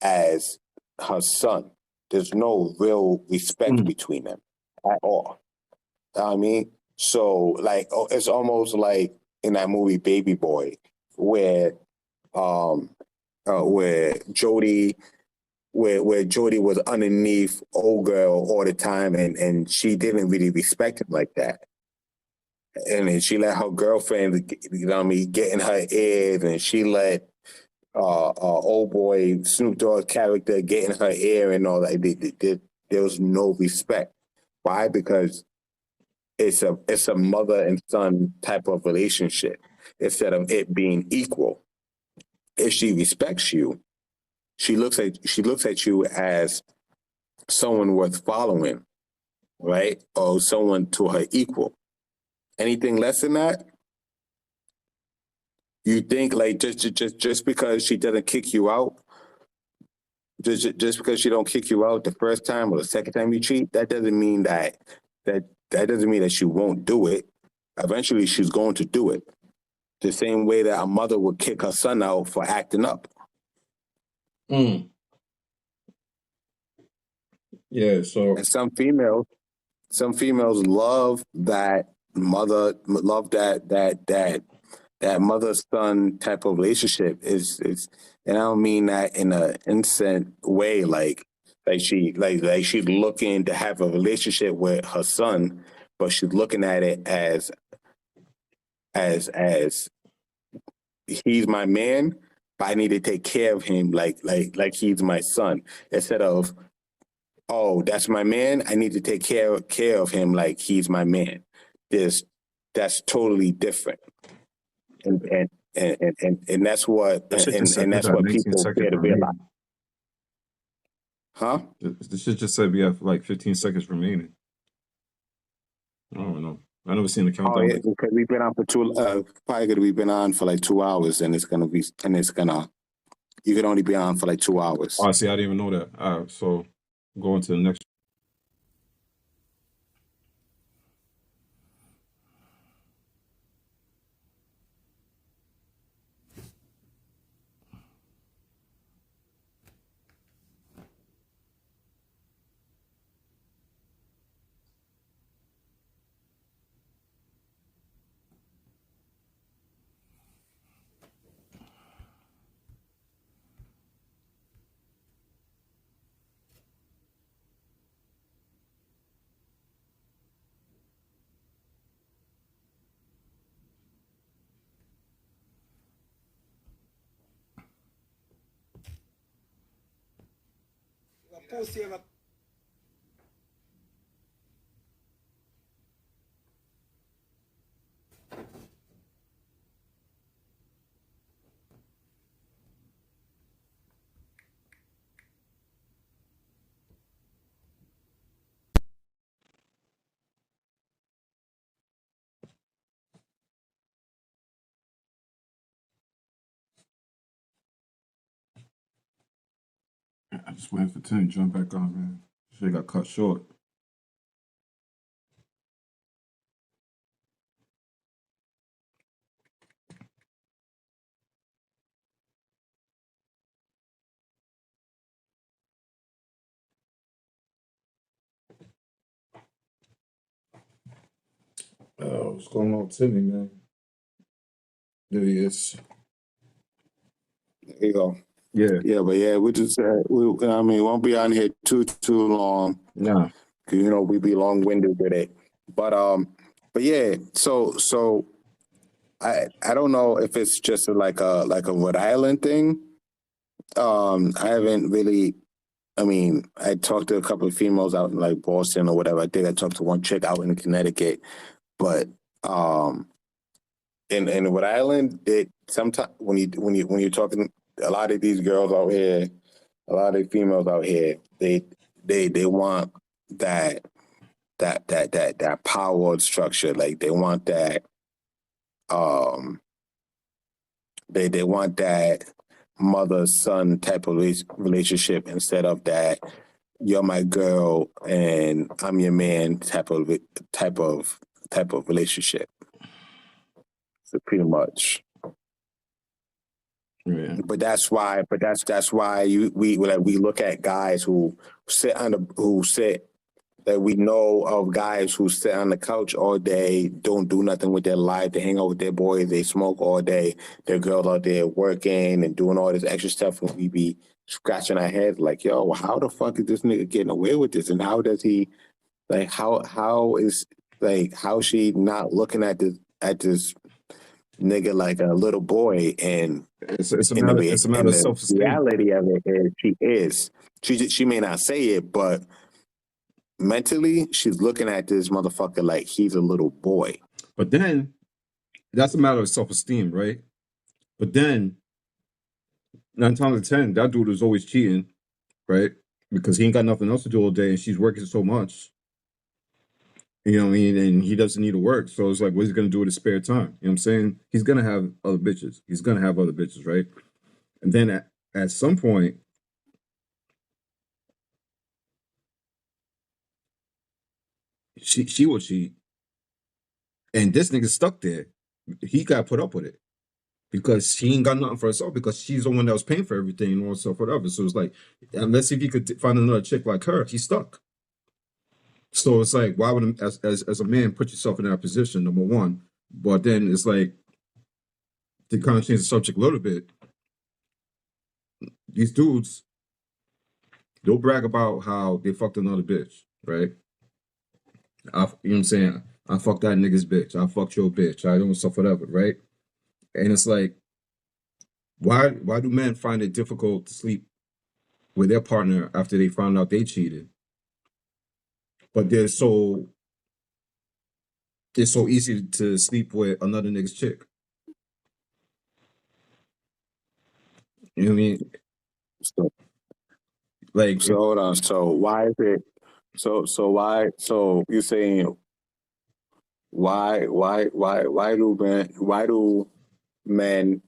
B: as her son. There's no real respect
A: Mm.
B: between them at all. You know what I mean? So, like, it's almost like in that movie Baby Boy, where um where Jody where Jody was underneath old girl all the time, and she didn't really respect him like that. And then she let her girlfriend, you know what I mean, get in her ears, and she let old boy Snoop Dogg's character get in her ear and all that. There was no respect. Why? Because it's a mother and son type of relationship instead of it being equal. If she respects you, she looks at you as someone worth following, right? Or someone to her equal. Anything less than that, you think, like, just because she doesn't kick you out, just because she don't kick you out the first time or the second time you cheat, that doesn't mean that doesn't mean that she won't do it. Eventually, she's going to do it. The same way that a mother would kick her son out for acting up.
A: Mm. Yeah, so
B: And some females love that mother, love that mother son type of relationship. Is And I don't mean that in a innocent way, like she's looking to have a relationship with her son, but she's looking at it as he's my man, but I need to take care of him like he's my son, instead of, oh, that's my man, I need to take care of him like he's my man. This That's totally different. and that's what
A: That shit just said
B: and
A: we
B: that's
A: got
B: what
A: 19
B: people
A: seconds
B: fail to realize,
A: remaining.
B: huh?
A: The shit just said we have like 15 seconds remaining. I don't know. I never seen the
B: Oh
A: countdown.
B: yeah, because we've been on for probably we've been on for like 2 hours, and you can only be on for like 2 hours.
A: Oh, see, I didn't even know that. All right, so going to the next. I just waiting for 10 to jump back on, man. Shit got cut short. What's going on, Timmy, man? There he is.
B: There you go.
A: Yeah.
B: Yeah, but yeah, we just I mean, won't be on here too long.
A: Nah.
B: Cause we be long winded with it. But yeah, so I don't know if it's just like a Rhode Island thing. I haven't really. I mean, I talked to a couple of females out in like Boston or whatever. I think I talked to one chick out in Connecticut, but in Rhode Island, it sometimes when you're talking, a lot of these girls out here, a lot of females out here, they want that power structure. Like they want that they want that mother son type of relationship instead of that you're my girl and I'm your man type of relationship. So pretty much.
A: Yeah.
B: But that's why we look at guys who sit that we know of guys who sit on the couch all day, don't do nothing with their life. They hang out with their boys, they smoke all day. Their girls out there working and doing all this extra stuff, and we be scratching our heads like, yo, how the fuck is this nigga getting away with this? And how does he how she not looking at this nigga like a little boy? And
A: It's a
B: in the
A: matter. It's a matter
B: in
A: of
B: the
A: self-esteem.
B: reality of it is she may not say it, but mentally, she's looking at this motherfucker like he's a little boy.
A: But then that's a matter of self-esteem, right? But then 9 times out of 10, that dude is always cheating, right? Because he ain't got nothing else to do all day, and she's working so much. You know what I mean? And he doesn't need to work. So it's like, what's he gonna do with his spare time? You know what I'm saying? He's gonna have other bitches. He's gonna have other bitches, right? And then at some point, she will cheat. And this nigga's stuck there. He got put up with it. Because she ain't got nothing for herself, because she's the one that was paying for everything and all stuff, whatever. So it's like, let's see if he could find another chick like her. He's stuck. So it's like, why would as a man put yourself in that position? Number one, but then it's like to kind of change the subject a little bit. These dudes, they'll brag about how they fucked another bitch, right? You know what I'm saying? I fucked that nigga's bitch. I fucked your bitch. I don't stuff whatever, right? And it's like, why do men find it difficult to sleep with their partner after they found out they cheated? But it's so easy to sleep with another nigga's chick. You know what I mean?
B: So,
A: Like,
B: so hold on. So why is it? So why? So you're saying why do men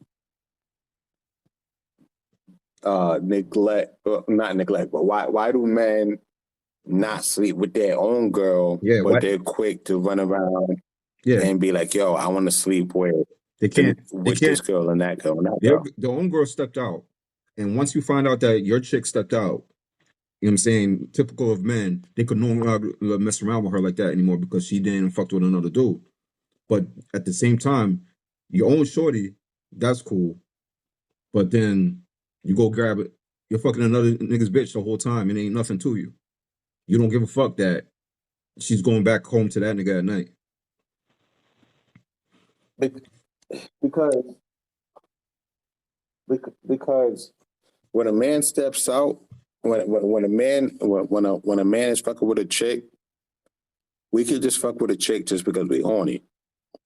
B: neglect, not neglect, but why do men not sleep with their own girl,
A: yeah,
B: but
A: what?
B: they're quick to run around
A: Yeah,
B: and be like, "Yo, I want to sleep
A: they can't. They
B: with this
A: can't.
B: girl and that girl and that girl."
A: Their own girl stepped out, and once you find out that your chick stepped out, you know what I'm saying? Typical of men, they could no longer mess around with her like that anymore because she didn't fucked with another dude. But at the same time, your own shorty, that's cool. But then you go grab it, you're fucking another nigga's bitch the whole time and ain't nothing to you. You don't give a fuck that she's going back home to that nigga at night.
B: Because because when a man steps out, when a man when a man is fucking with a chick, we could just fuck with a chick just because we horny.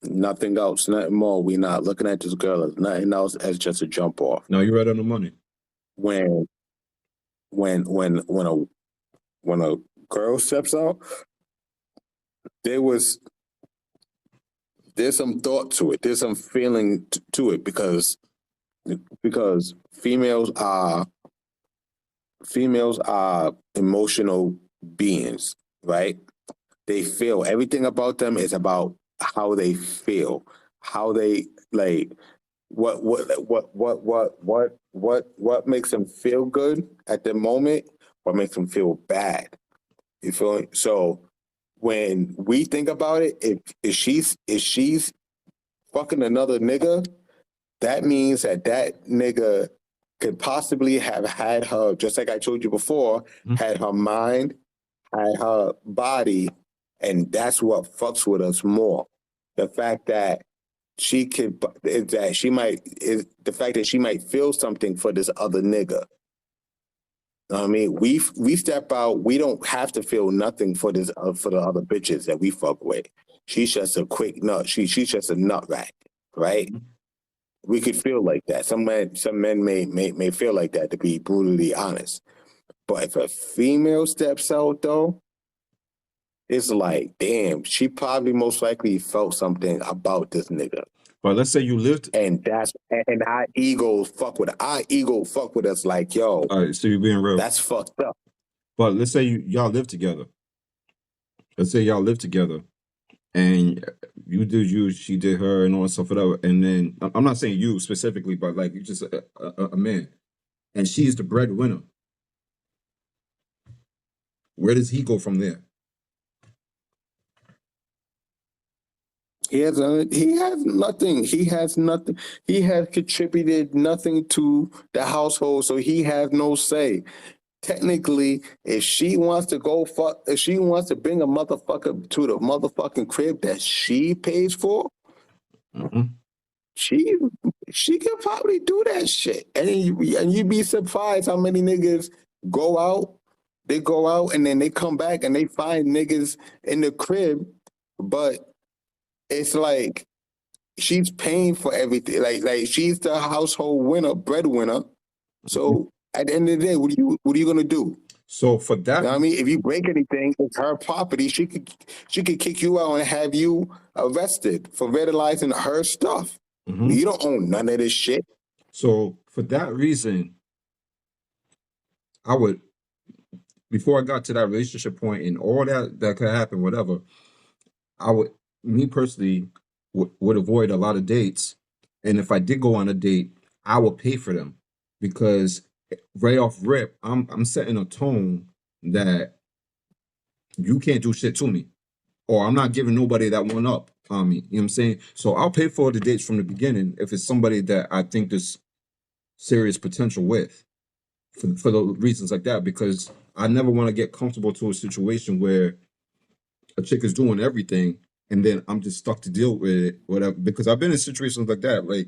B: Nothing else, nothing more. We not looking at this girl as nothing else as just a jump off.
A: Now you're right on the money.
B: When when when when a when a girl steps out, there was there's some thought to it. There's some feeling to it because females are emotional beings, right? They feel everything about them is about how they feel, how they like what makes them feel good at the moment, what makes them feel bad. You feel me? So when we think about it, if she's fucking another nigga, that means that nigga could possibly have had her, just like I told you before,
A: Mhm.
B: had her mind, had her body, and that's what fucks with us more. The fact that she could, that she might, is the fact that she might feel something for this other nigga. I mean, we step out. We don't have to feel nothing for this for the other bitches that we fuck with. She's just a quick nut. She's just a nut rack, right? We could feel like that. Some men may feel like that, to be brutally honest. But if a female steps out, though, it's like, damn, she probably most likely felt something about this nigga.
A: But let's say you lived.
B: And our ego fuck with us like, yo,
A: All right, so you're being real.
B: that's fucked up.
A: But let's say y'all live together. Let's say y'all live together, and you did you, she did her, and all that stuff, whatever. And then I'm not saying you specifically, but like you just a man, and she's the breadwinner. Where does he go from there?
B: He has nothing. He has nothing. He has contributed nothing to the household, so he has no say. Technically, if she wants to if she wants to bring a motherfucker to the motherfucking crib that she pays for,
A: Mm-hmm.
B: she she could probably do that shit. And you'd be surprised how many niggas go out. They go out and then they come back and they find niggas in the crib, but it's like she's paying for everything. Like she's the household breadwinner. So at the end of the day, what are you gonna do?
A: So for
B: You
A: that,
B: know what I mean? If you break anything, it's her property. She could kick you out and have you arrested for vandalizing her stuff.
A: mhm.
B: You don't own none of this shit.
A: So for that reason, I would, before I got to that relationship point and all that could happen, whatever, I would, me personally, would avoid a lot of dates. And if I did go on a date, I would pay for them because right off rip, I'm setting a tone that you can't do shit to me, or I'm not giving nobody that one up on me. You know what I'm saying? So I'll pay for the dates from the beginning if it's somebody that I think there's serious potential with, for the reasons like that, because I never want to get comfortable to a situation where a chick is doing everything and then I'm just stuck to deal with it, whatever. Because I've been in situations like that, like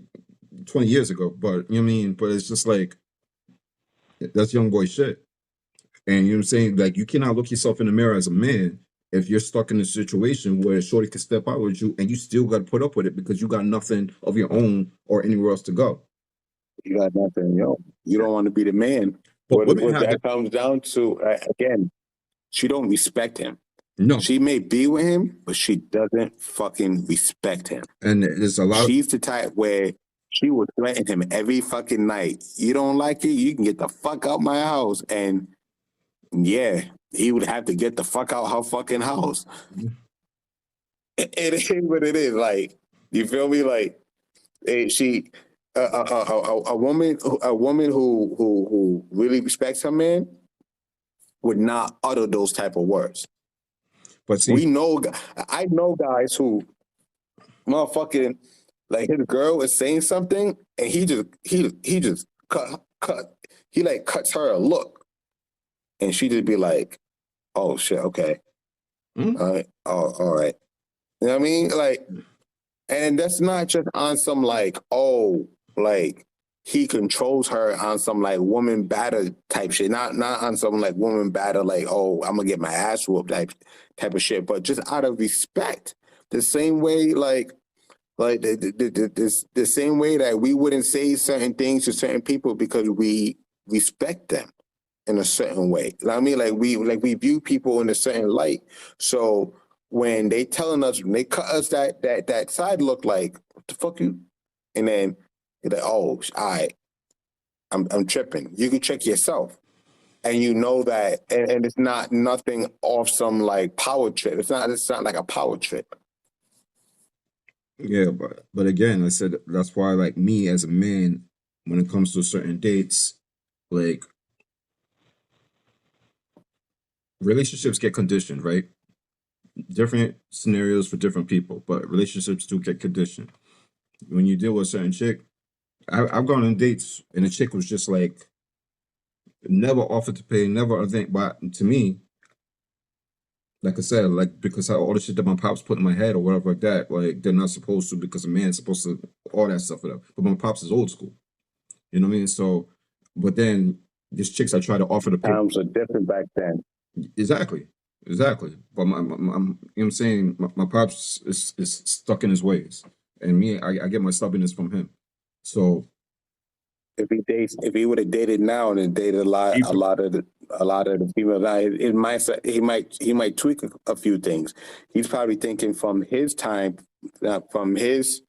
A: 20 years ago. But you know what I mean? But it's just like that's young boy shit. And you know what I'm saying? Like you cannot look yourself in the mirror as a man if you're stuck in a situation where a shorty could step out with you and you still got to put up with it because you got nothing of your own or anywhere else to go.
B: You got nothing, yo. You don't want to be the man.
A: But women
B: What
A: have
B: that comes down to, again, she don't respect him.
A: no,
B: She may be with him, but she doesn't fucking respect him.
A: and there's a lot.
B: She's the type where she would threaten him every fucking night. You don't like it? You can get the fuck out my house. And yeah, he would have to get the fuck out her fucking house. It is what it is. Like, you feel me? Like, she, a woman who really respects her man would not utter those type of words.
A: But see,
B: I know guys who motherfucking, like, his girl is saying something and he just he like cuts her a look and she just be like, oh shit, okay. All right. Oh, all right. You know what I mean? Like, and that's not just on some like, oh, like he controls her on some like woman batter type shit. Not on some like woman batter, like, oh, I'm gonna get my ass whooped type of shit, but just out of respect. The same way like the same way that we wouldn't say certain things to certain people because we respect them in a certain way. You know what I mean? Like we view people in a certain light. So when they telling us, when they cut us that side look, like, what the fuck you? And then you're like, oh, I'm tripping. You can check yourself. And you know that, and it's not nothing off some like power trip. It's not like a power trip.
A: yeah, but again, I said that's why, like me as a man, when it comes to certain dates, like relationships get conditioned, right? Different scenarios for different people, but relationships do get conditioned. When you deal with a certain chick, I've gone on dates and the chick was just like never offered to pay, never a thing. But to me, like I said, like because all the shit that my pops put in my head or whatever like that, like they're not supposed to because a man's supposed to all that stuff. Whatever. But my pops is old school. You know what I mean? So, but then these chicks I try to offer to pay.
B: Times are different back then.
A: Exactly. Exactly. But you know what I'm saying? My pops is stuck in his ways. And me, I get my stubbornness from him. So
B: If he would have dated now and dated a lot of the females now, he might tweak a few things. He's probably thinking from his time, from his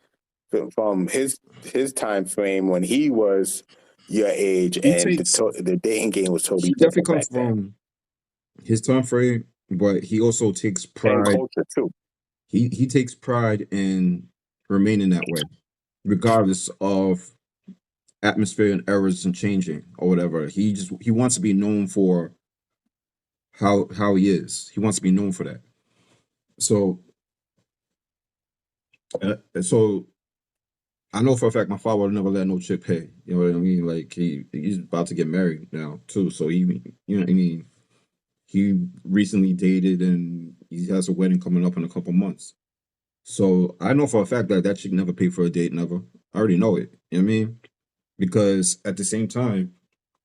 B: time frame when he was your age,
A: he
B: and
A: takes
B: the dating game was totally
A: he definitely
B: different
A: comes
B: back then.
A: from his time frame, but he also takes
B: And
A: pride.
B: culture too.
A: He takes pride in remaining that way, regardless of atmosphere and errors and changing or whatever. He wants to be known for how he is. He wants to be known for that. So so I know for a fact my father would never let no chick pay. You know what I mean? Like he's about to get married now too. So he, you know what I mean, he recently dated and he has a wedding coming up in a couple months. So I know for a fact that that chick never paid for a date, never. I already know it. You know what I mean? Because at the same time,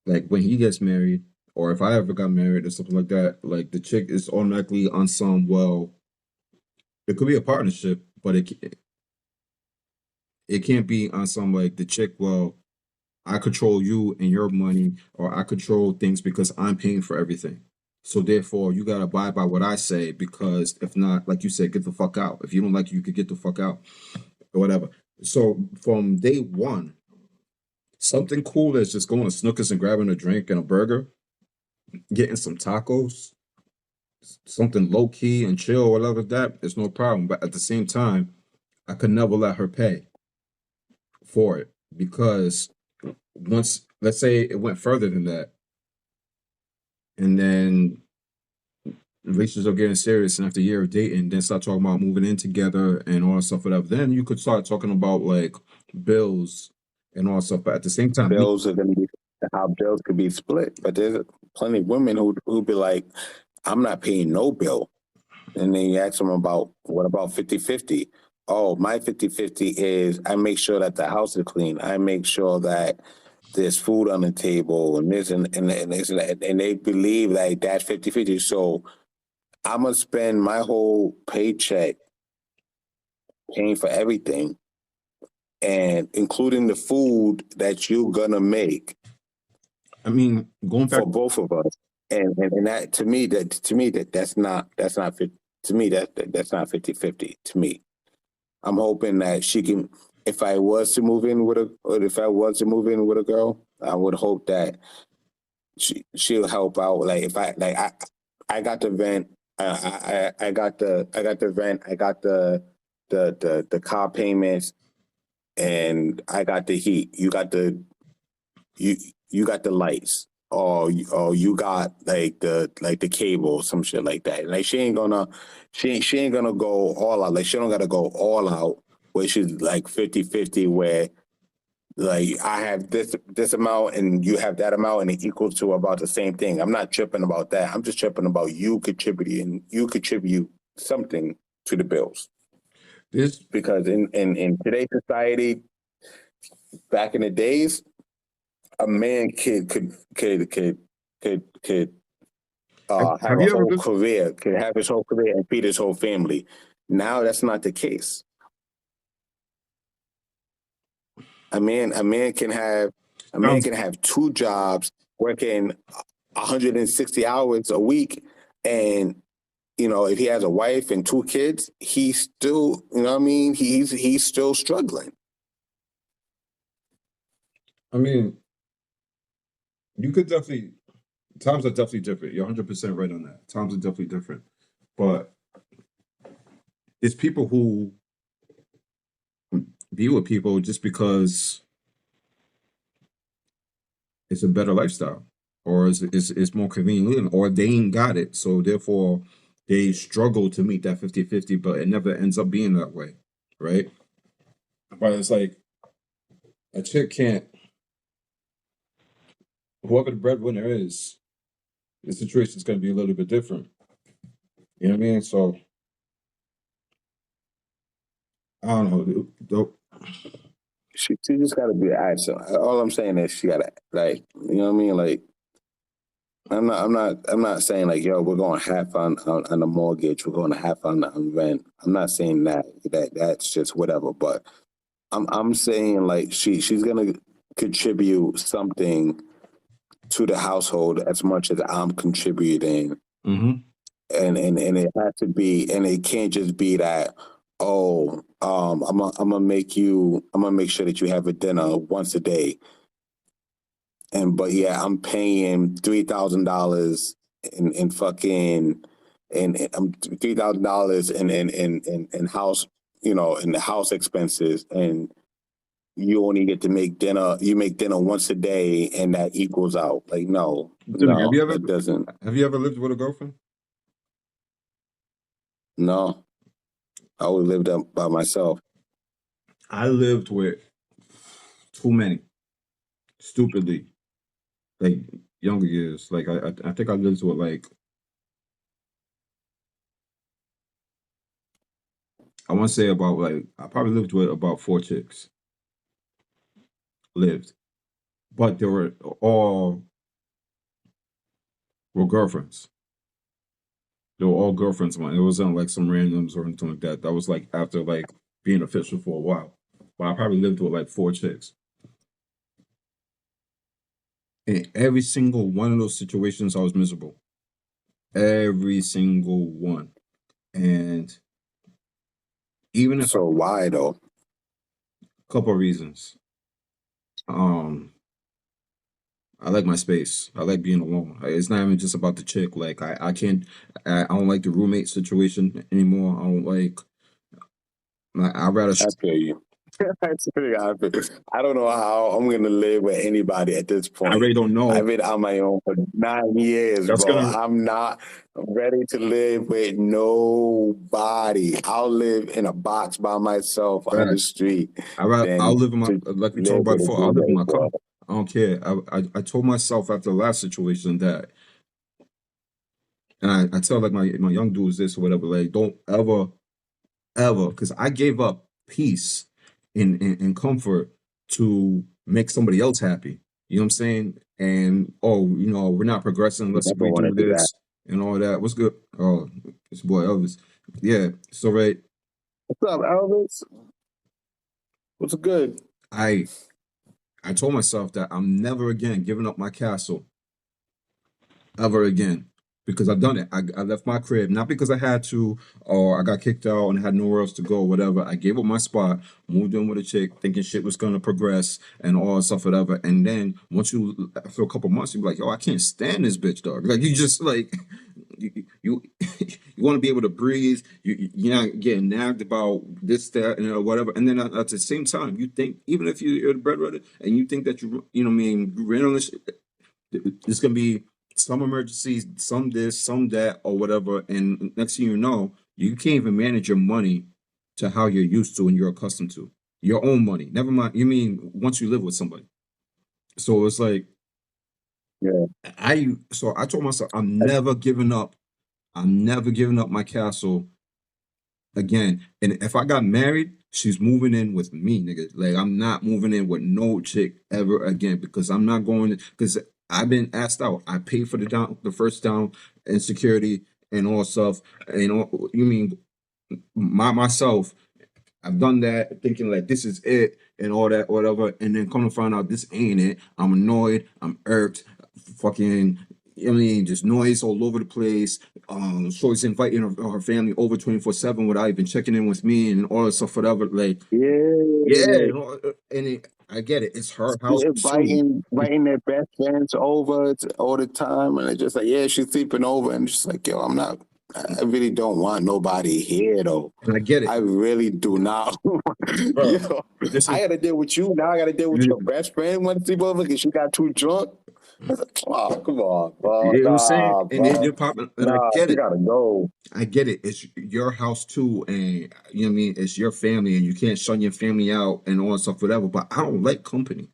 A: like when he gets married, or if I ever got married or something like that, like the chick is automatically on some, well, it could be a partnership, but it can't be on some like the chick, well, I control you and your money, or I control things because I'm paying for everything. So therefore, you gotta abide by what I say because if not, like you said, get the fuck out. If you don't like it, you could get the fuck out or whatever. So from day one, something cool is just going to Snookers and grabbing a drink and a burger, getting some tacos, something low key and chill or whatever that is no problem. But at the same time, I could never let her pay for it because once, let's say it went further than that, and then relationships are getting serious, and after a year of dating, then start talking about moving in together and all that stuff, whatever. Then you could start talking about like bills and all that stuff. But at the same time,
B: Bills are going to be how bills could be split, but there's plenty of women who be like, I'm not paying no bill. And then you ask them about, what about 50-50? Oh, my 50-50 is I make sure that the house is clean. I make sure that there's food on the table and this and this and they believe like that's 50-50. So I'm going to spend my whole paycheck paying for everything. and including the food that you're gonna make
A: I mean, going back,
B: for both of us. And that that's not to me that's not 50-50 to me. I'm hoping that she can, if I was to move in with a or if I was to move in with a girl, I would hope that she'll help out. Like if I got the vent, I got the rent, I got the car payments, and I got the heat. You you got the lights, or you got like the cable, some shit like that. Like she ain't gonna go all out. Like she don't gotta go all out, where she's like 50-50, where like I have this amount and you have that amount and it equals to about the same thing. I'm not tripping about that. I'm just tripping about you contribute something to the bills.
A: this,
B: Because in today's society, back in the days, a man could have
A: have
B: a
A: you ever
B: whole
A: lived?
B: career, could have his whole career and feed his whole family. Now that's not the case. A man
A: Um,
B: can have two jobs, working 160 hours a week, and if he has a wife and two kids, he's still, you know what I mean? He's still struggling.
A: I mean, you could definitely. Times are definitely different. You're 100% right on that. Times are definitely different, but it's people who be with people just because it's a better lifestyle, or it's more convenient living, or they ain't got it, so therefore they struggle to meet that 50-50, but it never ends up being that way, right? But it's like a chick can't, whoever the breadwinner is, the situation is going to be a little bit different. You know what I mean? So I don't know.
B: She just got to be action. All I'm saying is she got to, like, you know what I mean? Like, I'm not saying like, yo, we're going half on the mortgage, we're going to half on rent. I'm not saying that's just whatever, but I'm saying like she's gonna contribute something to the household as much as I'm contributing,
A: Mhm.
B: and it has to be, and it can't just be that, oh, I'm gonna make sure that you have a dinner once a day, but yeah, I'm paying $3,000 in fucking and I'm $3,000 in house, in the house expenses, and you only get to make dinner. You make dinner once a day, and that equals out. Like, no,
A: Jimmy, have you
B: that
A: ever
B: doesn't.
A: have you ever lived with a girlfriend?
B: No, I would live up by myself.
A: I lived with too many, stupidly, like younger years. Like I think I lived with like, I want to say about like, I probably lived with about four chicks. Lived, but they were all were girlfriends. They were all girlfriends of mine. It wasn't like some randoms or anything like that. That was like after like being official for a while. But I probably lived with like four chicks. In every single one of those situations, I was miserable. Every single one. And even if I,
B: So why though?
A: a couple of reasons. Um, I like my space. I like being alone. It's not even just about the chick. Like I can't. I don't like the roommate situation anymore. I don't like. I'd rather.
B: I feel you. I don't know how I'm gonna live with anybody at this
A: I
B: point.
A: really don't know.
B: I've been on my own for 9 years,
A: That's
B: bro.
A: gonna.
B: I'm not ready to live with nobody. I'll live in a box by myself on the street
A: I'll
B: than
A: live in my,
B: to
A: like we talked
B: live
A: about
B: with a
A: before. I'll live in
B: roommate,
A: my car.
B: bro.
A: I don't care. I told myself after the last situation that, and I tell like my young dudes this or whatever. Like, don't ever, because I gave up peace and comfort to make somebody else happy. You know what I'm saying? And oh, we're not progressing
B: You
A: unless
B: never
A: we
B: want to
A: do
B: do that.
A: this and all that. What's good? Oh, it's boy Elvis. Yeah. So right.
B: What's up, Elvis? What's good?
A: I told myself that I'm never again giving up my castle ever again because I've done it. I left my crib not because I had to or I got kicked out and had nowhere else to go, whatever. I gave up my spot, moved in with a chick, thinking shit was gonna progress and all that stuff, whatever. And then once you after a couple months, you be like, yo, I can't stand this bitch, dog. Like you just like you you want to be able to breathe. You're not getting nagged about this, that, and whatever. And then at the same time, you think even if you're the breadwinner and you think that you know what I mean, randomly it's gonna be some emergencies, some this, some that, or whatever. And next thing you know, you can't even manage your money to how you're used to and you're accustomed to. Your own money. Never mind. You mean once you live with somebody. So it's like
B: Yeah.
A: I told myself I'm never giving up. I'm never giving up my castle again. And if I got married, she's moving in with me, nigga. Like I'm not moving in with no chick ever again because I'm not going because I've been asked out. I paid for the first down and security and all stuff. And all, you mean myself? I've done that thinking like this is it and all that, whatever. And then come to find out this ain't it. I'm annoyed. I'm irked. Fucking, I mean, just noise all over the place. Shorty's inviting her family over 24/7 without even checking in with me and all that stuff, whatever. Like, yeah,
B: Yeah.
A: I get it. It's her house too.
B: Inviting their best friends over all the time, and it's just like, yeah, she's sleeping over, and just like, yo, I'm not. I really don't want nobody here though.
A: And I get
B: I
A: it,
B: really do not.
A: bro.
B: Yo,
A: This
B: I
A: is
B: got to deal with you now. I got to deal with your best friend one sleep over because she got too drunk. I was like, oh, come on, bro.
A: it was saying,
B: Nah,
A: and
B: bro.
A: they're popping, and I
B: Nah,
A: get
B: you
A: it.
B: gotta go.
A: I get it. It's your house too, and you know what I mean. It's your family, and you can't shun your family out and all that stuff, whatever. But I don't like company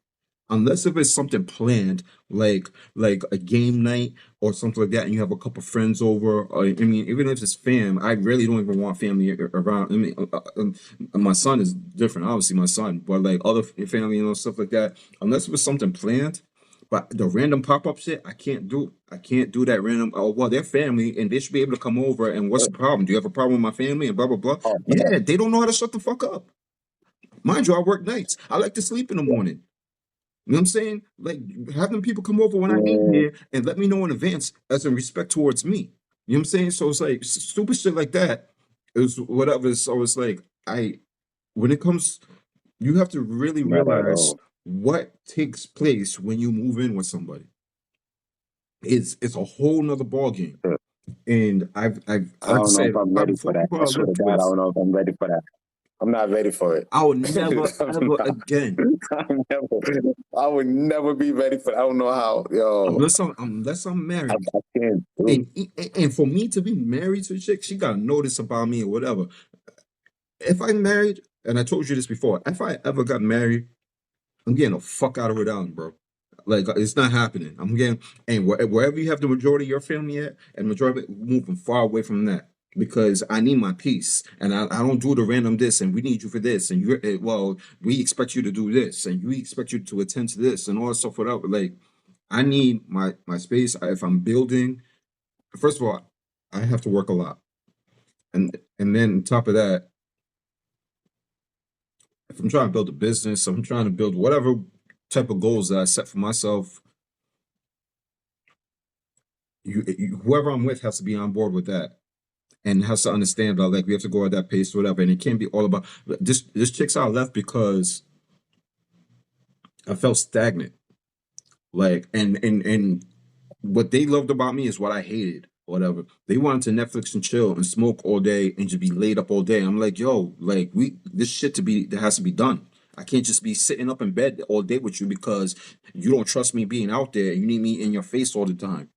A: unless if it's something planned, like a game night or something like that, and you have a couple friends over. Or, I mean, even if it's fam, I really don't even want family around. I mean, my son is different, obviously, my son, but like other family and stuff like that. Unless it was something planned. But the random pop-up shit, I can't do. I can't do that random. Oh well, they're family, and they should be able to come over. And what's the problem? Do you have a problem with my family? And blah blah blah.
B: Oh, come on.
A: Yeah, they don't know how to shut the fuck up. Mind you, I work nights. I like to sleep in the morning. You know what I'm saying? Like having people come over when I ain't
B: Yeah,
A: here and let me know in advance as a respect towards me. You know what I'm saying? So it's like stupid shit like that. It's whatever. So it's like when it comes, you have to really
B: not at
A: realize
B: all.
A: what takes place when you move in with somebody. It's a whole nother ball game. And I've
B: I
A: like I
B: don't know
A: said,
B: if I'm
A: probably
B: ready
A: four
B: for that.
A: people
B: I
A: I
B: swear to
A: lived
B: God, I
A: with.
B: don't know if I'm ready for that. I'm not ready for it.
A: I would never
B: I'm
A: ever
B: not.
A: again
B: I would never be ready for that. I don't know how. Yo,
A: unless I'm married.
B: I can't do.
A: And for me to be married to a chick, she got to know this about me or whatever. If I'm married, and I told you this before, if I ever got married, I'm getting the fuck out of Rhode Island, bro. Like it's not happening. I'm getting and wherever you have the majority of your family at, and majority of it, moving far away from that because I need my peace, and I don't do the random this, and we need you for this, and you're well, we expect you to do this, and we expect you to attend to this, and all that stuff. Whatever. Like I need my space. If I'm building, first of all, I have to work a lot, and then on top of that, if I'm trying to build a business, if I'm trying to build whatever type of goals that I set for myself, whoever I'm with has to be on board with that and has to understand that like we have to go at that pace, or whatever. And it can't be all about this chick's out left because I felt stagnant. Like and what they loved about me is what I hated. Whatever they wanted to Netflix and chill and smoke all day and just be laid up all day. I'm like, yo, like this shit to be that has to be done. I can't just be sitting up in bed all day with you because you don't trust me being out there. You need me in your face all the time.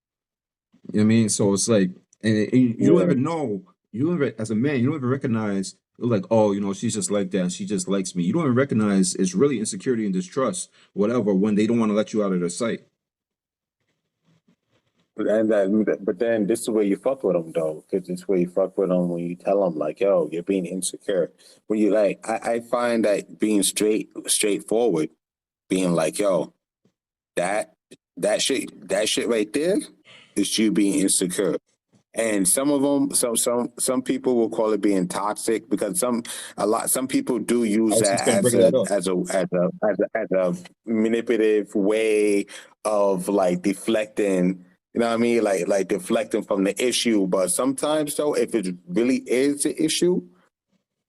A: You know what I mean? So it's like, and you don't
B: Yeah,
A: even know, you don't even, as a man, you don't even recognize, like, oh, she's just like that. She just likes me. You don't even recognize it's really insecurity and distrust, whatever, when they don't want to let you out of their sight.
B: but then this is where you fuck with them though, because it's where you fuck with them when you tell them like, yo, you're being insecure. When you like, I find that being straightforward, being like, yo, that that shit right there is you being insecure. And some of them, some people will call it being toxic because some people do
A: I
B: use
A: was
B: that
A: just gonna bring that up.
B: as a manipulative way of like deflecting. You know what I mean? Like deflecting from the issue. But sometimes though, if it really is the issue,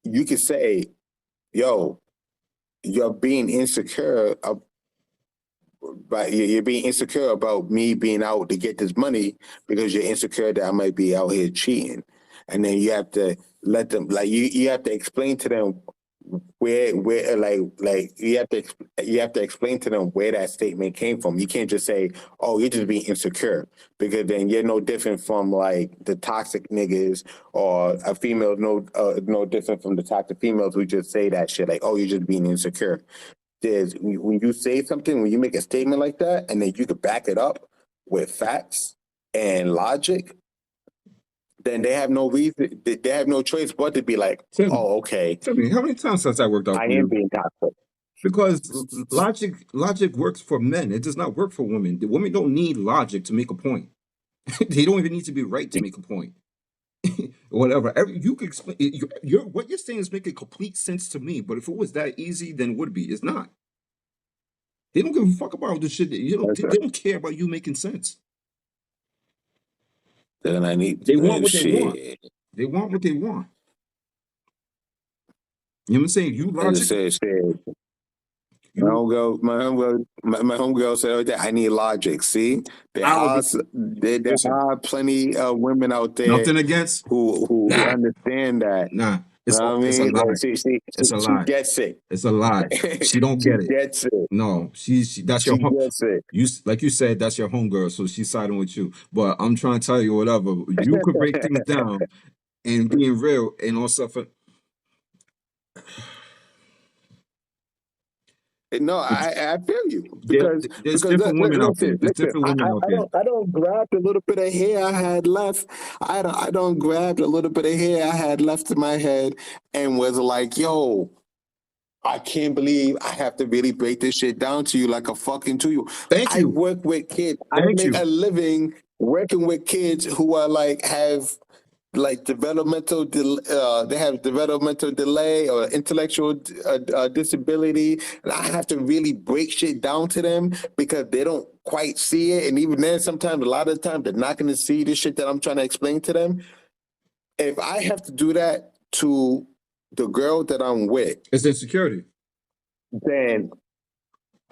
B: you could say, "Yo, you're being insecure but you're being insecure about me being out to get this money because you're insecure that I might be out here cheating." And then you have to let them, like, you have to explain to them where like you have to explain to them where that statement came from. You can't just say, "Oh, you're just being insecure," because then you're no different from like the toxic niggas, or a female no different from the toxic females who just say that shit like, "Oh, you're just being insecure." There's when you say something, when you make a statement like that, and then you could back it up with facts and logic, then they have no reason, they have no choice but to be like,
A: Tim,
B: "Oh, okay,
A: tell me, how many times has that worked out
B: I
A: for
B: am
A: you?
B: being toxic."
A: Because logic works for men. It does not work for women. The women don't need logic to make a point. They don't even need to be right to make a point. Whatever. You can explain. What you're saying is making complete sense to me. But if it was that easy, then it would be. It's not. They don't give a fuck about the shit. They don't care about you making sense.
B: Then I need
A: They want what they want.
B: shit.
A: They want what they want. You know what I'm saying? You
B: As I
A: logic.
B: said, shit.
A: You.
B: My homegirl said, "Oh, that I need logic." See,
A: I'll be.
B: there
A: Listen.
B: are plenty of women out there
A: Nothing against.
B: who
A: Nah.
B: understand that.
A: Nah.
B: You know what I
A: It's a
B: mean?
A: lie.
B: Like
A: It's a
B: she
A: lie.
B: gets it.
A: It's a lie. She don't
B: She
A: get it.
B: gets it.
A: No, that's
B: She
A: your home.
B: gets it.
A: You like you said, that's your homegirl, so she's siding with you. But I'm trying to tell you, whatever you could break things down and being real and all stuff.
B: No, I feel you
A: There's different women out there.
B: listen,
A: There's different women out there.
B: I don't grab the little bit of hair I had left. I don't grab the little bit of hair I had left in my head and was like, "Yo, I can't believe I have to really break this shit down to you like a fucking 2 year."
A: Thank
B: I
A: you.
B: work with kids. I
A: Thank
B: make
A: you.
B: a living working with kids who are like have like they have developmental delay or intellectual disability, and I have to really break shit down to them because they don't quite see it. And even then, sometimes, a lot of the time, they're not going to see the shit that I'm trying to explain to them. If I have to do that to the girl that I'm with,
A: It's insecurity.
B: then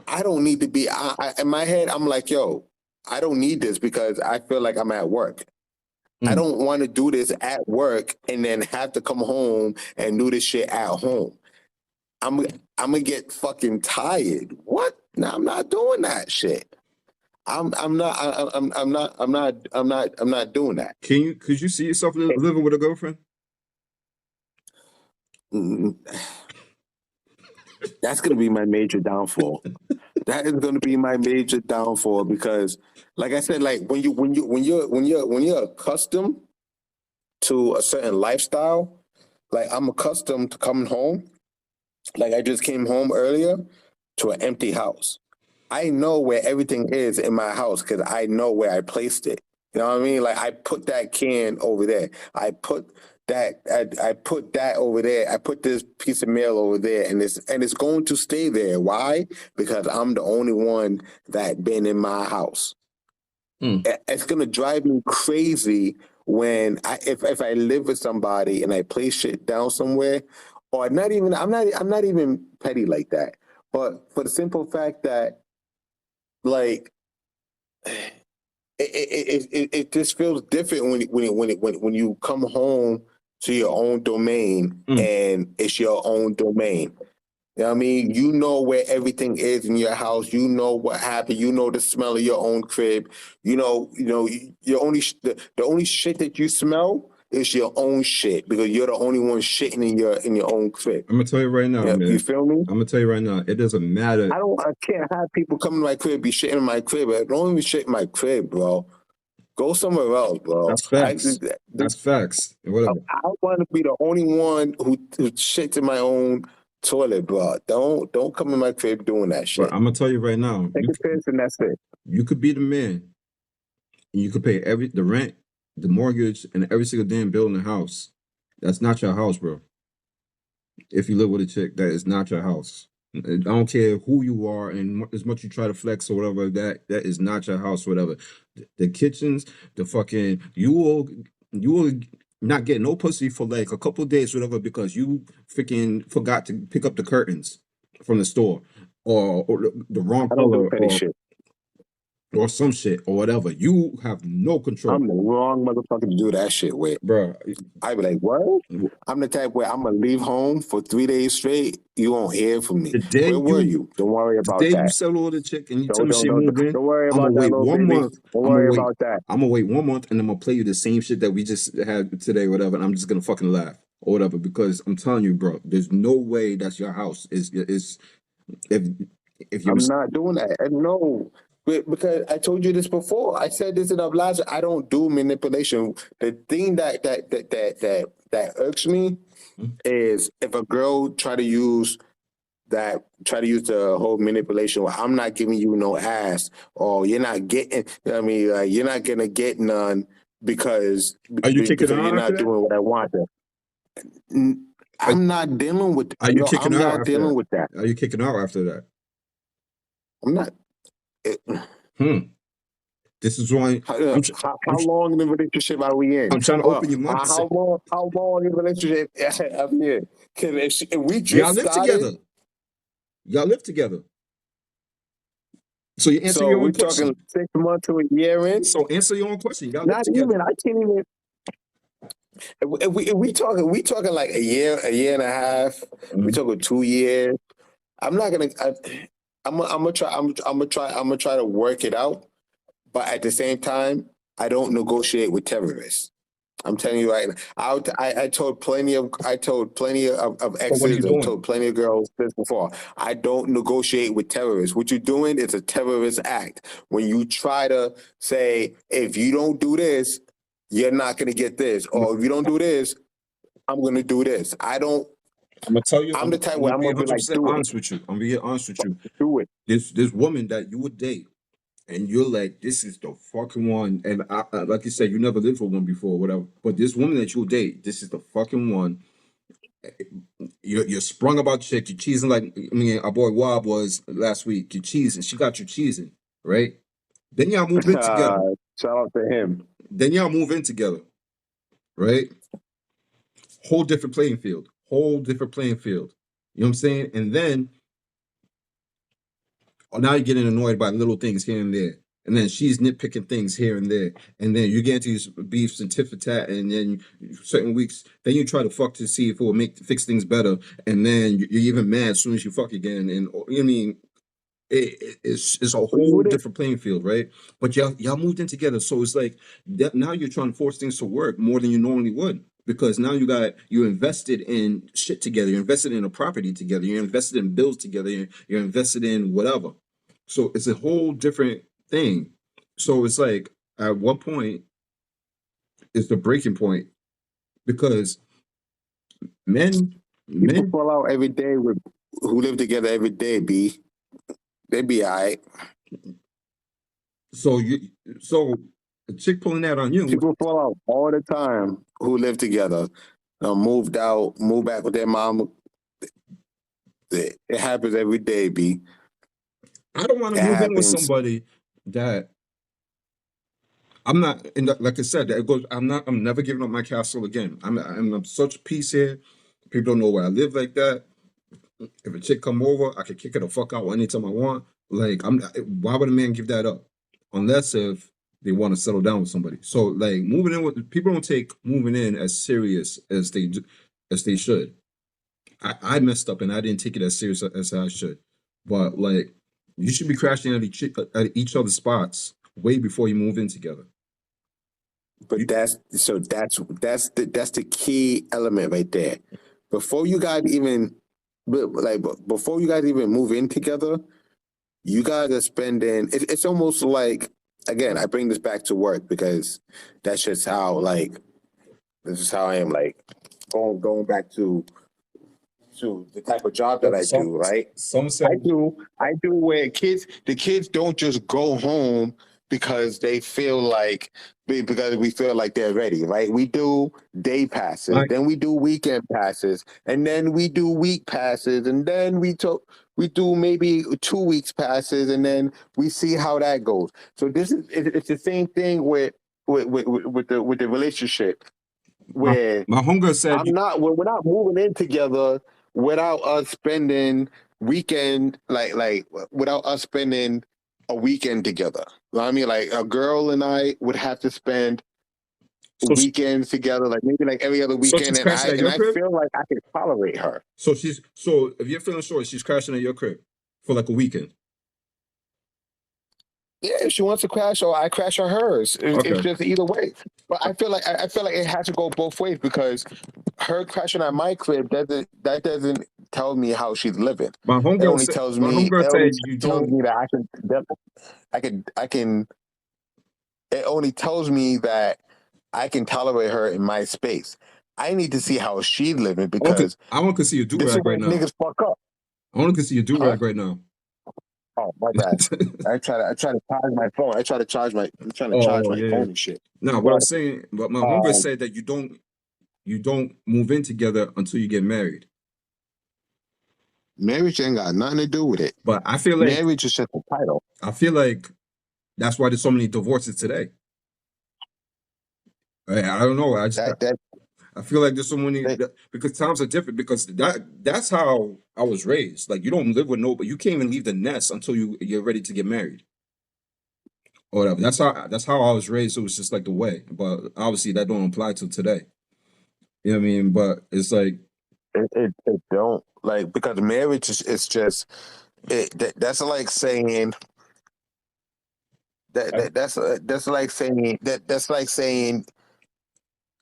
B: I don't need to be. In my head, I'm like, "Yo, I don't need this because I feel like I'm at work. I don't want to do this at work and then have to come home and do this shit at home. I'm gonna get fucking tired. What? No, I'm not doing that shit. I'm not doing that."
A: Could you see yourself living with a girlfriend?
B: Mm, That's gonna be my major downfall. That is gonna be my major downfall because, like I said, like when you're accustomed to a certain lifestyle, like I'm accustomed to coming home. Like I just came home earlier to an empty house. I know where everything is in my house because I know where I placed it. You know what I mean? Like I put that can over there. I put that over there. I put this piece of mail over there, and it's going to stay there. Why? Because I'm the only one that been in my house. It's gonna drive me crazy when if I live with somebody and I place shit down somewhere, or not even I'm not even petty like that, but for the simple fact that like it just feels different when you come home to your own domain and it's your own domain. You know what I mean? You know where everything is in your house. You know what happened. You know the smell of your own crib. Your only the only shit that you smell is your own shit because you're the only one shitting in your own crib.
A: I'm gonna tell you right now,
B: Yeah,
A: man.
B: you feel me?
A: I'm gonna tell you right now. It doesn't matter.
B: I can't have people come to my crib be shitting in my crib. Don't even shit in my crib, bro. Go somewhere else, bro.
A: That's facts. That's facts. Whatever.
B: I want to be the only one who shits in my own toilet, bro. Don't come in my crib doing that shit.
A: But I'm gonna tell you right now.
B: Take a piss and that's it.
A: You could be the man. And you could pay the rent, the mortgage, and every single damn bill in the house. That's not your house, bro. If you live with a chick, that is not your house. I don't care who you are and as much you try to flex or whatever. That is not your house, whatever. The kitchens, the fucking you will not get no pussy for like a couple of days, whatever, because you freaking forgot to pick up the curtains from the store, or the wrong
B: I don't do
A: color,
B: petty shit.
A: or some shit or whatever. You have no control,
B: I'm the wrong motherfucker to do that shit with.
A: bro.
B: I be like, what? I'm the type where I'm gonna leave home for 3 days straight. You won't hear from me.
A: The day
B: Where were you? Don't worry
A: the
B: about
A: day you
B: that.
A: settle with the chick and you tell
B: Don't
A: me
B: don't
A: she
B: don't
A: moved in,
B: don't worry
A: I'm gonna
B: about that,
A: wait
B: little
A: one
B: baby.
A: month.
B: Don't
A: I'm gonna
B: worry
A: wait.
B: about that.
A: I'm gonna wait 1 month, and I'm gonna play you the same shit that we just had today, whatever. And I'm just gonna fucking laugh or whatever, because I'm telling you, bro, there's no way that's your house. Is if you
B: I'm not doing that. And no, because I told you this before. I said this in a last. I don't do manipulation. The thing that irks me is if a girl try to use the whole manipulation where I'm not giving you no ass, or you're not getting. I mean, you're not gonna get none because
A: are you kicking
B: because
A: her
B: you're
A: out after
B: not
A: that?
B: doing what I want.
A: Are,
B: I'm not dealing with.
A: are you
B: Yo,
A: kicking
B: I'm
A: her out
B: not
A: after
B: dealing
A: that?
B: with that.
A: Are you kicking her out after that?
B: I'm not.
A: Hmm. This is why I'm. I'm,
B: How long in the relationship are we in?
A: I'm trying to
B: Hold
A: open your
B: on.
A: mindset.
B: How long in the relationship are we in? Because if we
A: Y'all
B: just
A: live
B: started,
A: together. Y'all live together. So you answer
B: so
A: your own
B: we're talking
A: question.
B: 6 months to a year in.
A: So answer your own question. Y'all live
B: Not
A: together.
B: even. I can't even. If we talking like a year and a half. We
A: Mhm.
B: talking 2 years. I'm not gonna. I'm gonna try. I'm gonna try to work it out. But at the same time, I don't negotiate with terrorists. I'm telling you right now. I told plenty of
A: So what are you
B: exes and
A: doing?
B: told plenty of girls this before. I don't negotiate with terrorists. What you're doing is a terrorist act. When you try to say, if you don't do this, you're not gonna get this,
A: I'm
B: or if you don't do this, I'm gonna do this.
A: gonna tell you.
B: I'm the type
A: I'm
B: where
A: gonna
B: I'm
A: be
B: gonna be like,
A: 100%
B: do it,
A: honest with you. I'm gonna be honest with you.
B: do it.
A: This woman that you would date, and you're like, this is the fucking one. And like you said, you never lived with one before, whatever. But this woman that you'll date, this is the fucking one. You're sprung about chick. You're cheesing like, I mean, our boy Wob was last week. You're cheesing. She got you cheesing, right? Then y'all move in together.
B: Shout out to him.
A: Then y'all move in together, right? Whole different playing field. Whole different playing field. You know what I'm saying? And then now you're getting annoyed by little things here and there. And then she's nitpicking things here and there. And then you get into these beefs and tit for tat. And then certain weeks, then you try to fuck to see if it will fix things better. And then you're even mad as soon as you fuck again. And you know what I mean? It's a whole different playing field, right? But y'all moved in together, so it's like that now you're trying to force things to work more than you normally would, because now you invested in shit together, you're invested in a property together, you're invested in bills together, you're invested in whatever. So it's a whole different thing. So it's like at what point is the breaking point? Because men
B: People
A: men
B: fall out every day with who live together every day. They be all right.
A: so you so a chick pulling that on you.
B: People fall out all the time who live together. Moved out, moved back with their mom. It happens every day, B.
A: I don't want to
B: It
A: move in with
B: happens.
A: somebody that I'm not, and like I said, it goes. I'm not. I'm never giving up my castle again. I'm such peace here. People don't know where I live like that. If a chick come over, I can kick her the fuck out anytime I want. Like I'm. Why would a man give that up? Unless if they want to settle down with somebody. So like moving in with people don't take moving in as serious as as they should. I messed up and I didn't take it as serious as I should. But like you should be crashing at each other's spots way before you move in together.
B: But that's the key element right there. Before you guys even, before you guys even move in together, you guys are spending. It's almost like, again, I bring this back to work because that's just how, like, this is how I am, like, going back to the type of job that I
A: Some
B: do, right?
A: some
B: I
A: said
B: do I do where the kids don't just go home because they feel like because we feel like they're ready, right? We do day passes,
A: Like,
B: then we do weekend passes, and then we do week passes, and then we do maybe 2 weeks passes, and then we see how that goes. So it's the same thing with the relationship
A: my
B: where
A: my homegirl said you
B: we're not moving in together without us spending weekend like without us spending a weekend together. You know what I mean, like a girl and I would have to spend
A: so
B: weekends together, like maybe like every other
A: so
B: weekend,
A: she's
B: and
A: crashing at your
B: I
A: crib.
B: feel like I can tolerate her.
A: So if you're feeling short, she's crashing at your crib for like a weekend.
B: Yeah, if she wants to crash or I crash on hers, it's
A: Okay.
B: just either way. But I feel like it has to go both ways because her crashing at my crib doesn't tell me how she's living.
A: My homegirl
B: It only
A: said you
B: tells
A: don't.
B: me that I can. It only tells me that I can tolerate her in my space. I need to see how she's living because
A: I want to see you do
B: this is
A: rag
B: where
A: right now.
B: niggas fuck up,
A: I want to see you do
B: huh?
A: rag right now.
B: Oh my bad. I try to charge my phone. I'm trying to charge
A: Oh
B: my
A: yeah.
B: phone and shit.
A: Now what I'm
B: But
A: saying, but my homegirl
B: um,
A: said that you don't move in together until you get married.
B: marriage ain't got nothing to do with it.
A: But
B: Marriage is just a title.
A: I feel like that's why there's so many divorces today. I don't know.
B: That that,
A: I feel like there's so many
B: that
A: because times are different because that's how I was raised. Like you don't live with nobody. You can't even leave the nest until you're ready to get married or whatever. That's how I was raised. So it was just like the way. But obviously that don't apply to today. You know what I mean? But it's like
B: it don't like because marriage is it's just that's like saying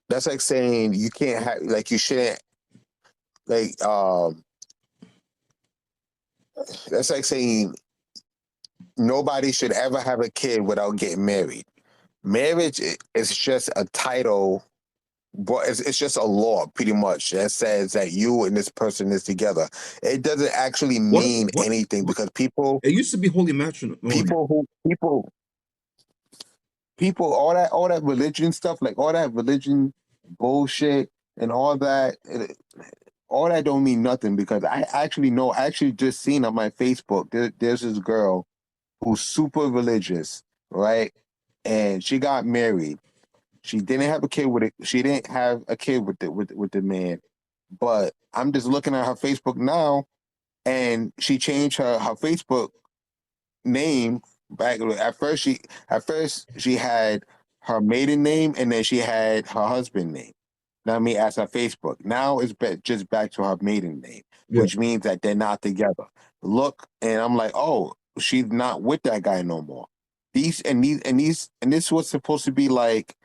B: that's like saying you can't have like you shouldn't like that's like saying nobody should ever have a kid without getting married. Marriage is just a title, but it's just a law pretty much that says that you and this person is together. It doesn't actually mean anything
A: what
B: because
A: it used to be holy matrimony.
B: people who people all that religion stuff, like all that religion bullshit and all that don't mean nothing because I actually know. I actually just seen on my Facebook. There's this girl who's super religious, right? And she got married. She didn't have a kid with it. She didn't have a kid with the man. But I'm just looking at her Facebook now, and she changed her Facebook name back. At first she had her maiden name, and then she had her husband name. Now me as her Facebook. Now it's just back to her maiden name,
A: Yeah.
B: which means that they're not together. Look, and I'm like, oh, she's not with that guy no more. And this was supposed to be like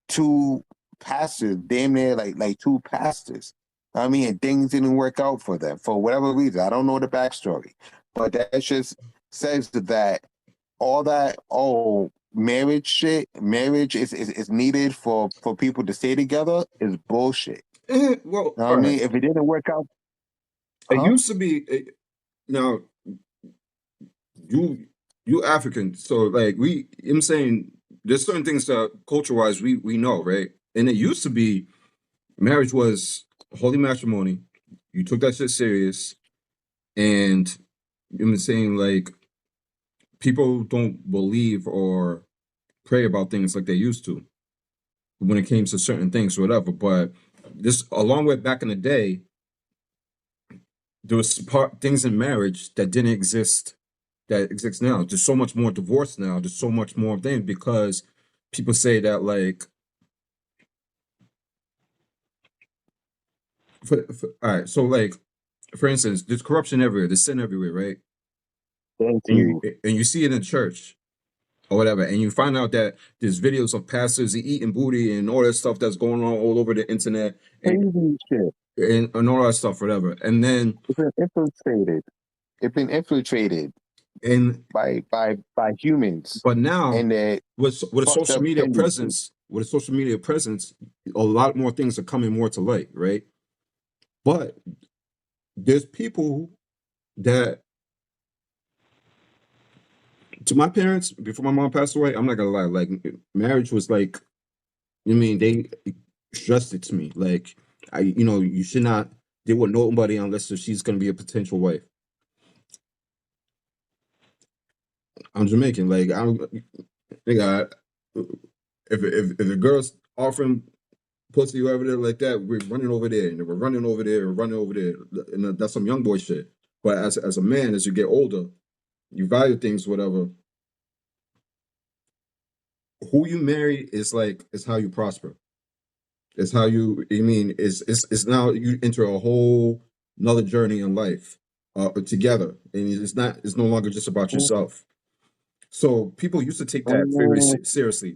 B: two pastors, damn near like two pastors. I mean, and things didn't work out for them for whatever reason. I don't know the backstory, but that just says that all that marriage is needed for people to stay together is bullshit.
A: Well,
B: You know what I
A: all right.
B: mean? If it didn't work out,
A: It
B: huh?
A: used to be now you you African, so like I'm saying there's certain things that culture wise we know, right? And it used to be marriage was holy matrimony. You took that shit serious, and I'm saying like people don't believe or pray about things like they used to when it came to certain things or whatever. But this a long way back in the day, there was things in marriage that didn't exist that exists now. There's so much more divorce now. There's so much more things because people say that like all right, so like for instance, there's corruption everywhere, there's sin everywhere, right?
B: Thank
A: And you
B: you.
A: and you see it in church or whatever, and you find out that there's videos of pastors eating booty and all that stuff that's going on all over the internet
B: Crazy shit.
A: and all that stuff, whatever. And then
B: It's been infiltrated. It's been infiltrated
A: and
B: by humans
A: but now
B: and their
A: with a
B: fucked
A: social
B: up
A: media
B: tendencies.
A: presence, a lot more things are coming more to light, right? But there's people that To my parents, before my mom passed away, I'm not gonna lie, like marriage was like, I mean, they stressed it to me. Like, you should not deal with nobody unless if she's gonna be a potential wife. I'm Jamaican. Like, nigga, if the girl's offering pussy over there like that, we're running over there, and we're running over there, we're running over there, and that's some young boy shit. But as a man, as you get older, you value things, whatever. Who you marry is how you prosper. It's how you. I mean, it's now you enter a whole another journey in life together, and it's no longer just about yourself. So people used to take that very
B: Mm,
A: seriously.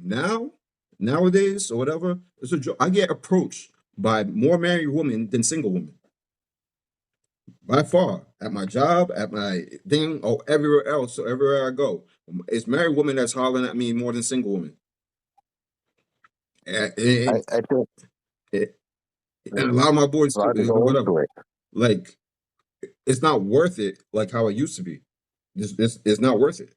A: Nowadays, or whatever, it's a joke. I get approached by more married women than single women by far. At my job, at my thing, or everywhere else, so everywhere I go, it's married women that's hollering at me more than single women. And, and,
B: I think
A: and a lot of my boys
B: a
A: too,
B: lot to go
A: whatever.
B: into it.
A: Like it's not worth it like how it used to be. It's not worth it.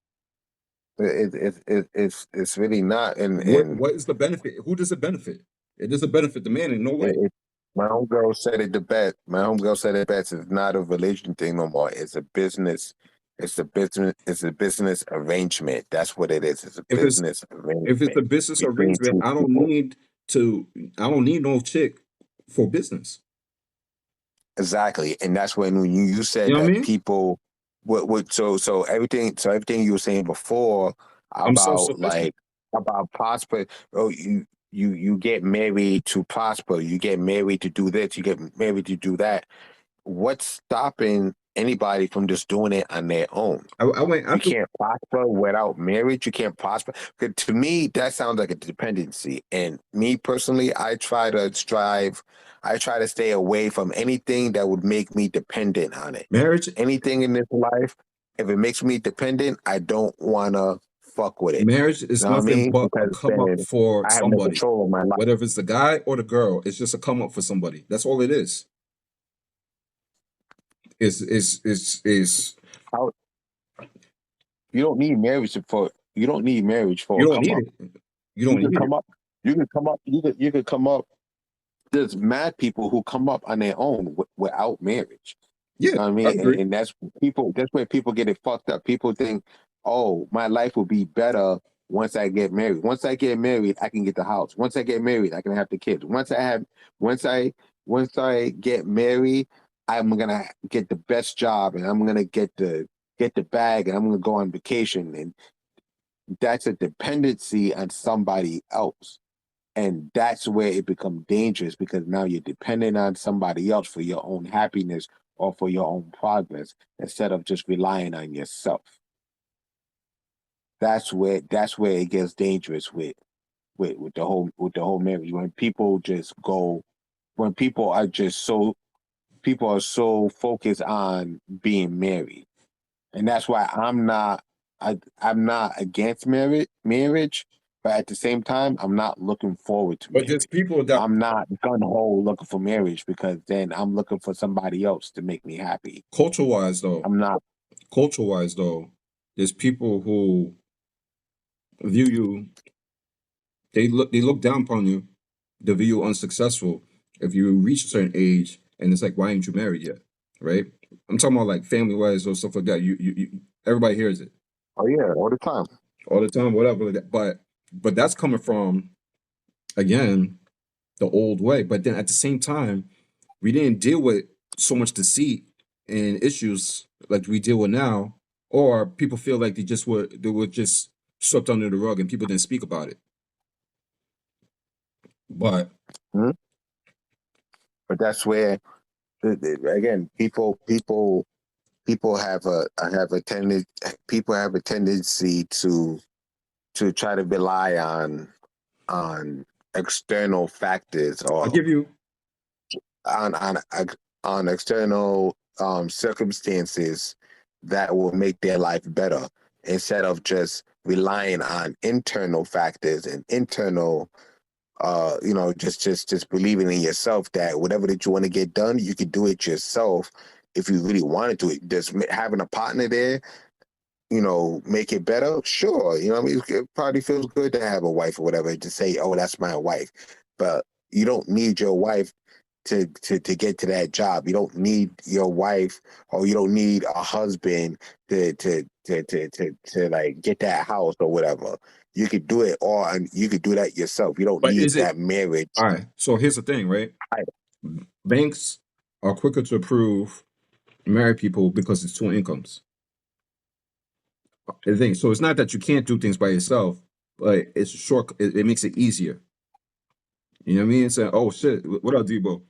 B: It's really not,
A: What is the benefit? Who does it benefit? It doesn't benefit the man in no
B: it,
A: way.
B: it my homegirl said it the best. My homegirl said it best. It's not a religion thing no more. It's a business. It's a business. It's a business arrangement. That's what it is. It's a
A: If it's
B: business
A: if it's
B: arrangement
A: a business
B: between
A: arrangement,
B: two people.
A: to I don't need no chick for business.
B: Exactly, and that's when you
A: You
B: said
A: know what I
B: that
A: mean?
B: people so everything you were saying before
A: I'm
B: about
A: self-sufficient.
B: like about prosper. Oh, you get married to prosper. You get married to do this. You get married to do that. What's stopping anybody from just doing it on their own?
A: I went
B: You
A: after
B: can't prosper without marriage. You can't prosper. 'Cause to me, that sounds like a dependency. And me personally, I try to stay away from anything that would make me dependent on it.
A: marriage.
B: Anything in this life, if it makes me dependent, I don't want to fuck with it.
A: Marriage
B: You
A: is
B: know what I
A: nothing
B: mean?
A: but a
B: Because
A: come up
B: then
A: for
B: I have no
A: somebody.
B: control of my life.
A: Whether it's the guy or the girl, it's just a come up for somebody. That's all it is. Is
B: How, you don't need marriage for
A: you
B: a
A: don't
B: come
A: need
B: up.
A: it. You
B: You
A: don't
B: can
A: need it.
B: come up. You could come up. There's mad people who come up on their own without marriage.
A: Yeah,
B: I
A: I
B: mean,
A: agree.
B: and that's people. That's where people get it fucked up. People think, "Oh, my life will be better once I get married. Once I get married, I can get the house. Once I get married, I can have the kids. Once I, once I get married, I'm gonna get the best job, and I'm gonna get the bag, and I'm gonna go on vacation." And that's a dependency on somebody else. And that's where it becomes dangerous because now you're dependent on somebody else for your own happiness or for your own progress instead of just relying on yourself. That's where it gets dangerous with the whole marriage. When people are so focused on being married. And that's why I'm not against marriage, but at the same time, I'm not looking forward to
A: But there's
B: marriage.
A: people that
B: I'm not gun ho looking for marriage because then I'm looking for somebody else to make me happy.
A: culture wise though,
B: I'm not.
A: culture wise though, there's people who view you. They look down upon you. They view you unsuccessful if you reach a certain age, and it's like, why ain't you married yet? Right? I'm talking about like family wise or stuff like that. Everybody hears it
B: Oh yeah, all the time.
A: all the time, whatever. Like that. But that's coming from again the old way. But then at the same time, we didn't deal with so much deceit and issues like we deal with now, or people feel like they were just swept under the rug and people didn't speak about it. But
B: Mhm. But that's where again people have a tendency people have a tendency to try to rely on external factors
A: I'll
B: or
A: give you
B: on on on external circumstances that will make their life better instead of just relying on internal factors and internal just believing in yourself that whatever that you want to get done you can do it yourself if you really wanted to. Just having a partner there make it better, sure. You know what I mean? It probably feels good to have a wife or whatever to say, oh, that's my wife. But you don't need your wife to get to that job. You don't need your wife or you don't need a husband to like get that house or whatever. You could do it all and you could do that yourself. You don't
A: But
B: need
A: is it
B: that marriage.
A: all right? So here's the thing, right? Banks are quicker to approve married people because it's two incomes. The thing, so it's not that you can't do things by yourself, but it's short. It makes it easier. You know what I mean? It's like, oh shit, what up, Debo?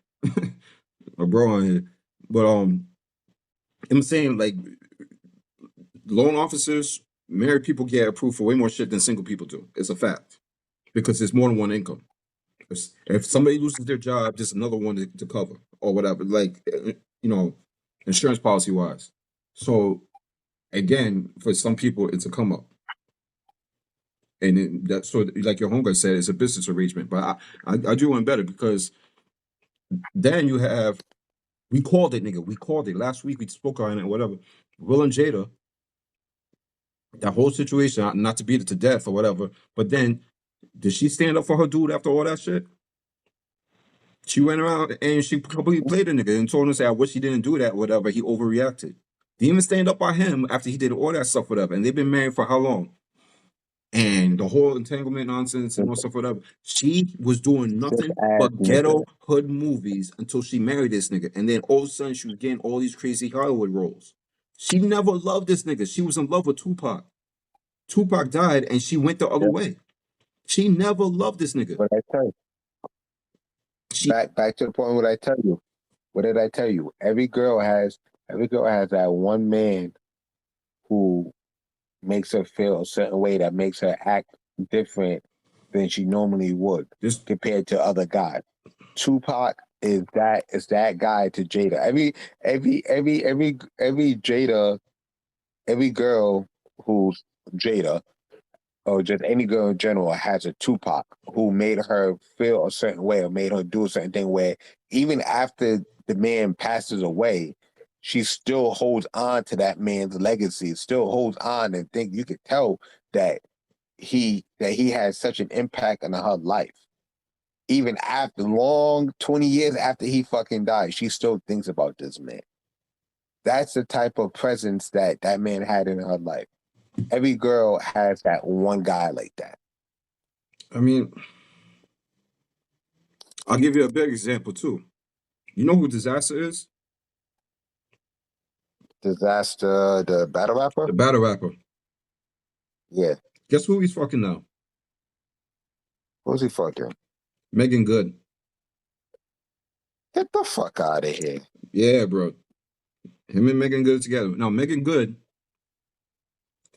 A: A bro on here. But I'm saying like loan officers, married people get approved for way more shit than single people do. It's a fact because there's more than one income. If somebody loses their job, there's another one to cover or whatever. Like insurance policy wise. So again, for some people, it's a come up. And that's so, like your homegirl said, it's a business arrangement. But I do one better because then you have, we called it, nigga. We called it last week. We spoke on it, whatever. Will and Jada, that whole situation, not to beat it to death or whatever. But then, did she stand up for her dude after all that shit? She went around and she completely played the nigga and told him, say, I wish he didn't do that, whatever. He overreacted. Didn't even stand up by him after he did all that stuff, whatever. And they've been married for how long? And the whole entanglement nonsense and all stuff, whatever. She was doing
B: This
A: nothing
B: ass
A: but
B: nigga.
A: ghetto hood movies until she married this nigga. And then all of a sudden she was getting all these crazy Hollywood roles. She never loved this nigga. She was in love with Tupac. Tupac died and she went the other
B: Yeah.
A: way. She never loved this nigga.
B: What I tell you.
A: She
B: Back to the point. What I tell you. What did I tell you? Every girl has that one man who makes her feel a certain way that makes her act different than she normally would
A: this
B: compared to other guys. Tupac is that guy to Jada. Every girl who's Jada or just any girl in general has a Tupac who made her feel a certain way or made her do a certain thing where even after the man passes away, she still holds on to that man's legacy, still holds on and think you could tell that he has such an impact on her life. Even after long 20 years after he fucking died, she still thinks about this man. That's the type of presence that man had in her life. Every girl has that one guy like that.
A: I mean, I'll give you a big example too. You know who Disaster is?
B: Disaster, the battle rapper?
A: The battle rapper.
B: Yeah.
A: Guess who he's fucking now?
B: Who's he fucking?
A: Megan Good.
B: Get the fuck out of here.
A: Yeah, bro. Him and Megan Good together. Now, Megan Good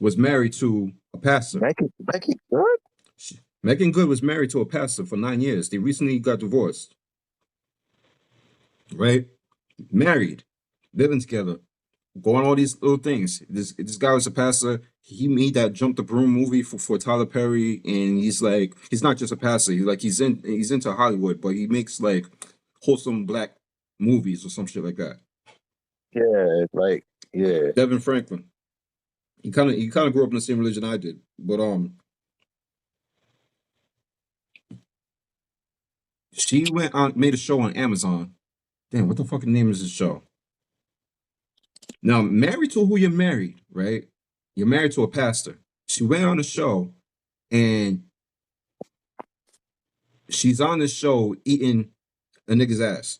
A: was married to a pastor.
B: Becky good?
A: Megan Good was married to a pastor for 9 years. They recently got divorced. Right? Married, living together, going all these little things. This guy was a pastor. He made that Jump the Broom movie for Tyler Perry, and he's not just a pastor. He's into Hollywood, but he makes like wholesome black movies or some shit like that.
B: Yeah, like yeah.
A: Devin Franklin. He kind of grew up in the same religion I did, but she made a show on Amazon. Damn, what the fucking name is this show? Now, married to who you're married, right? You're married to a pastor. She went on a show and she's on the show eating a nigga's ass.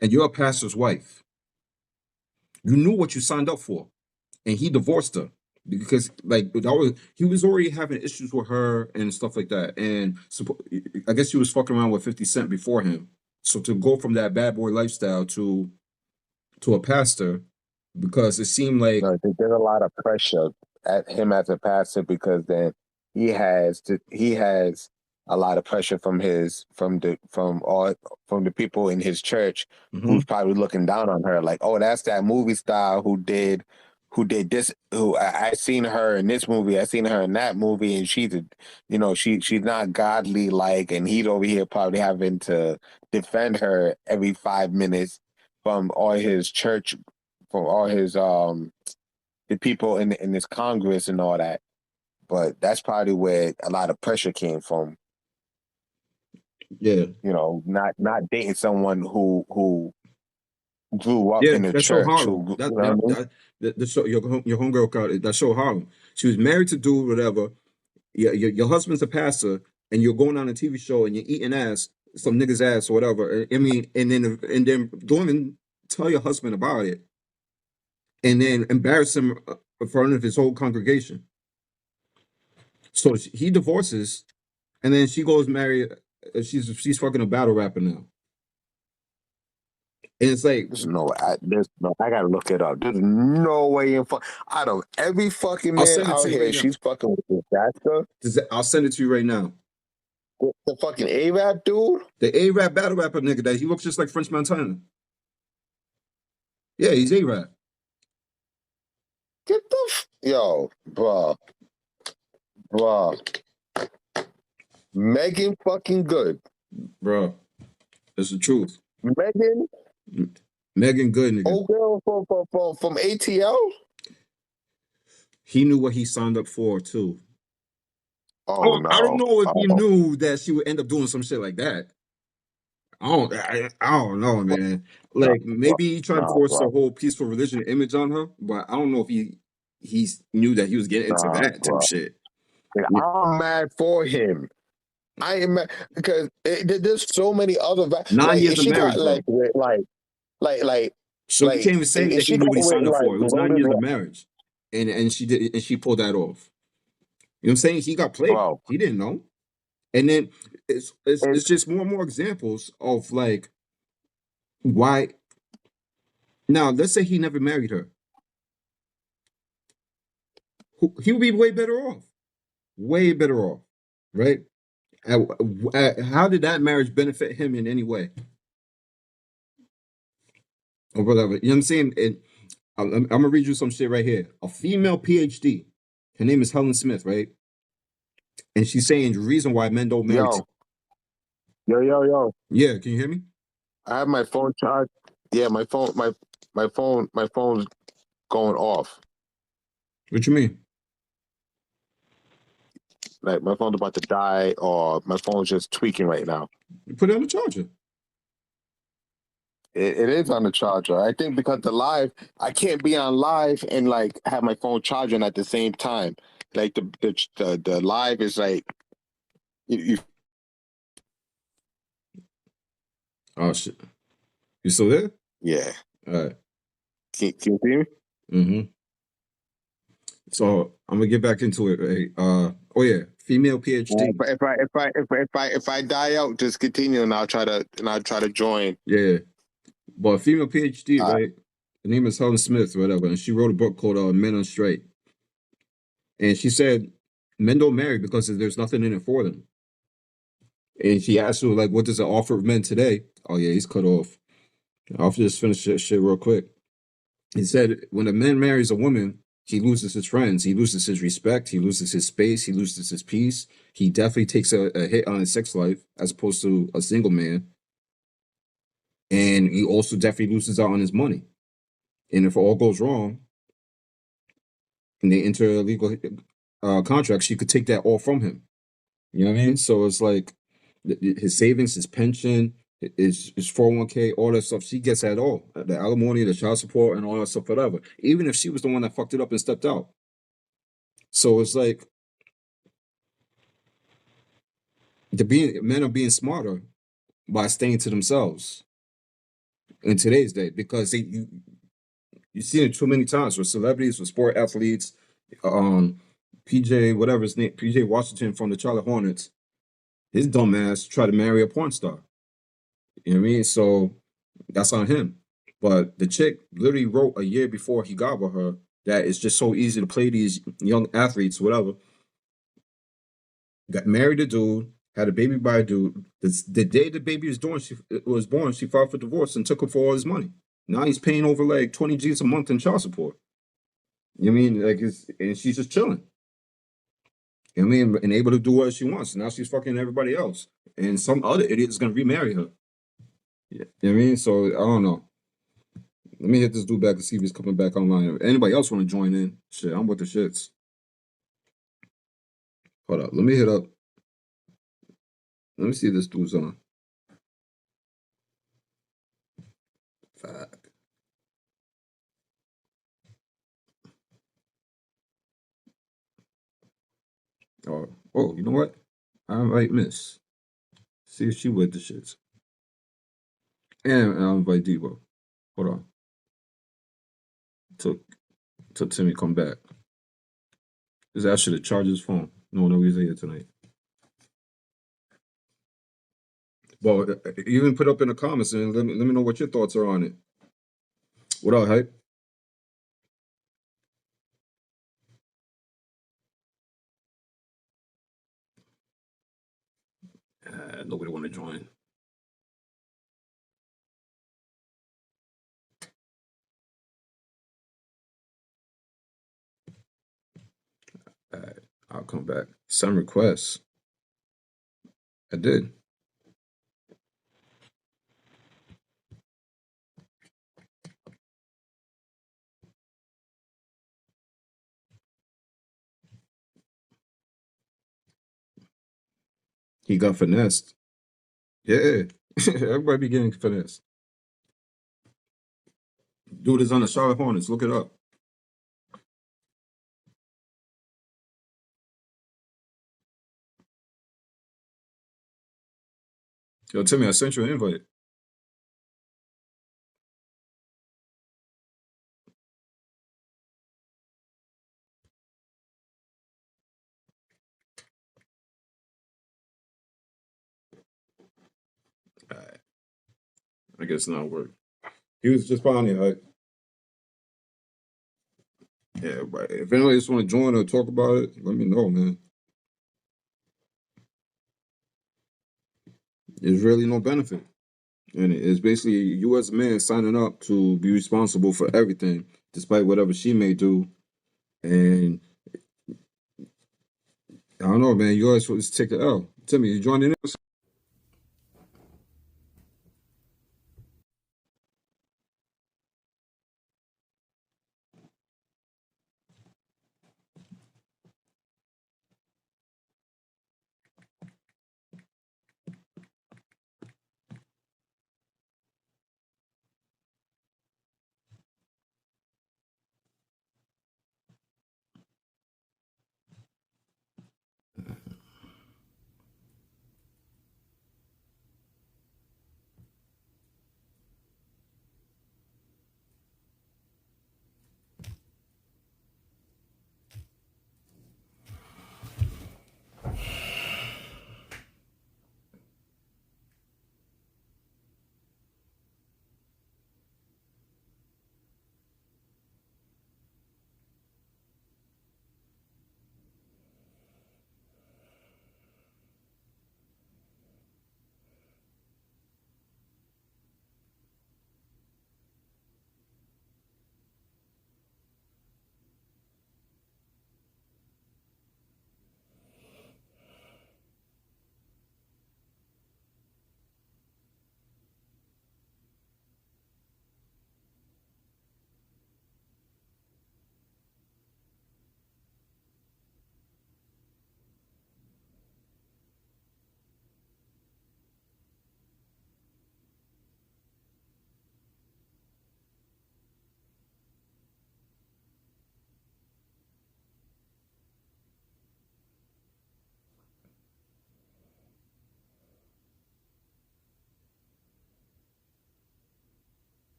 A: And you're a pastor's wife. You knew what you signed up for. And he divorced her because he was already having issues with her and stuff like that. And I guess she was fucking around with 50 Cent before him. So to go from that bad boy lifestyle to a pastor, because it seemed like
B: No, there's a lot of pressure at him as a pastor because then he has a lot of pressure from the people in his church
A: mhm.
B: who's probably looking down on her like, oh, that's that movie star who did this, who I seen her in this movie, I seen her in that movie, and she's not godly like, and he's over here probably having to defend her every 5 minutes from all his church, from all his the people in this Congress and all that. But that's probably where a lot of pressure came from.
A: Yeah.
B: You know, not dating someone who grew up
A: Yeah,
B: in the
A: that's so
B: church.
A: Harlem.
B: Who, you
A: That
B: know what I
A: that
B: mean?
A: that, the show your homegirl called it. That's so Harlem. She was married to dude, whatever. Your husband's a pastor, and you're going on a TV show and you're eating ass, some nigga's ass or whatever. I mean, and then don't even tell your husband about it, and then embarrass him in front of his whole congregation. So he divorces, and then she goes marry. She's fucking a battle rapper now, and it's like
B: There's no. I gotta look it up. There's no way in out of every fucking
A: I'll
B: man
A: send it
B: out
A: to you right
B: here,
A: now.
B: she's fucking with this pastor.
A: I'll send it to you right now.
B: The fucking Arab dude.
A: The A-Rap battle rapper nigga that he looks just like French Montana. Yeah, he's A-Rap.
B: Get the yo, bruh. Megan fucking good.
A: Bro, that's the truth.
B: Megan
A: Good nigga.
B: old girl from ATL.
A: He knew what he signed up for too.
B: Oh
A: I don't
B: no.
A: know if he knew that she would end up doing some shit like that. I don't know, man. Like maybe he tried to force
B: Bro.
A: a whole peaceful religion image on her, but I don't know if he knew that he was getting into that type of shit.
B: I'm mad for him. I am mad because there's so many other
A: 9 years of
B: she
A: marriage,
B: got
A: bro.
B: like
A: So you can't even say that
B: she
A: he knew
B: got
A: what he signed up for. It was 9 years
B: loaded,
A: of marriage, and she pulled that off. You know what I'm saying? He got played.
B: bro.
A: He didn't know. And then it's
B: And
A: just more and more examples of like why. Now let's say he never married her. He would be way better off. Way better off, right? How did that marriage benefit him in any way or whatever? You know what I'm saying? And I'm gonna read you some shit right here. A female PhD. Her name is Helen Smith, right? And she's saying the reason why men don't marry.
B: yo.
A: Yeah, can you hear me?
B: I have my phone charged. Yeah, my phone's going off.
A: What you mean?
B: Like my phone's about to die, or my phone's just tweaking right now.
A: You put it on the charger.
B: It is on the charger. I think because I can't be on live and like have my phone charging at the same time. Like the live is like you
A: Oh shit. You still there?
B: yeah.
A: All right.
B: Can you see me?
A: Mm-hmm. So I'm gonna get back into it. Right? Oh yeah, female PhD.
B: If I die out, just continue and I'll try to join.
A: Yeah, but a female PhD,
B: Uh,
A: right? Her name is Helen Smith, or whatever, and she wrote a book called "Men on Straight." And she said men don't marry because there's nothing in it for them. And she asked her like, "What does it offer men today?" Oh yeah, he's cut off. I'll just finish that shit real quick. He said, when a man marries a woman, he loses his friends, he loses his respect, he loses his space, he loses his peace. He definitely takes a hit on his sex life as opposed to a single man. And he also definitely loses out on his money. And if all goes wrong and they enter a legal contract, she could take that all from him. You know what I mean? So it's like his savings, his pension, his 401k, all that stuff, she gets that all. The alimony, the child support, and all that stuff, whatever. Even if she was the one that fucked it up and stepped out. So it's like men are being smarter by staying to themselves in today's day because you see it too many times with celebrities, with sport athletes, PJ, whatever his name, PJ Washington from the Charlotte Hornets, his dumb ass tried to marry a porn star. You know what I mean? So that's on him. But the chick literally wrote a year before he got with her that it's just so easy to play these young athletes, whatever. Got married a dude, had a baby by a dude. The day the baby was born, she filed for divorce and took him for all his money. Now he's paying over like 20 G's a month in child support. You know what I mean? Like and she's just chilling. You know what I mean? And able to do what she wants. Now she's fucking everybody else. And some other idiot is gonna remarry her. You know what I mean? So I don't know. Let me hit this dude back to see if he's coming back online. If anybody else want to join in? Shit, I'm with the shits. Hold up. Let me hit up. Let me see if this dude's on. Fuck. Oh, you know what? I invite Miss. See if she with the shits. And I'll invite Debo. Hold on. Till Timmy come back. Cause I should have charged his phone. No, he's here tonight. Well, even put up in the comments and let me know what your thoughts are on it. What up, hype? Nobody want to join. All right, I'll come back. Some requests. I did. He got finessed. Yeah. Everybody be getting finessed. Dude is on the Charlotte Hornets. Look it up. Yo, Timmy, I sent you an invite. All right. I guess not work. He was just behind here, hype. Yeah, but if anybody just want to join or talk about it, let me know, man. There's really no benefit. And it's basically you as a man signing up to be responsible for everything, despite whatever she may do. And I don't know, man. You always supposed to take the L. Timmy, you joining in?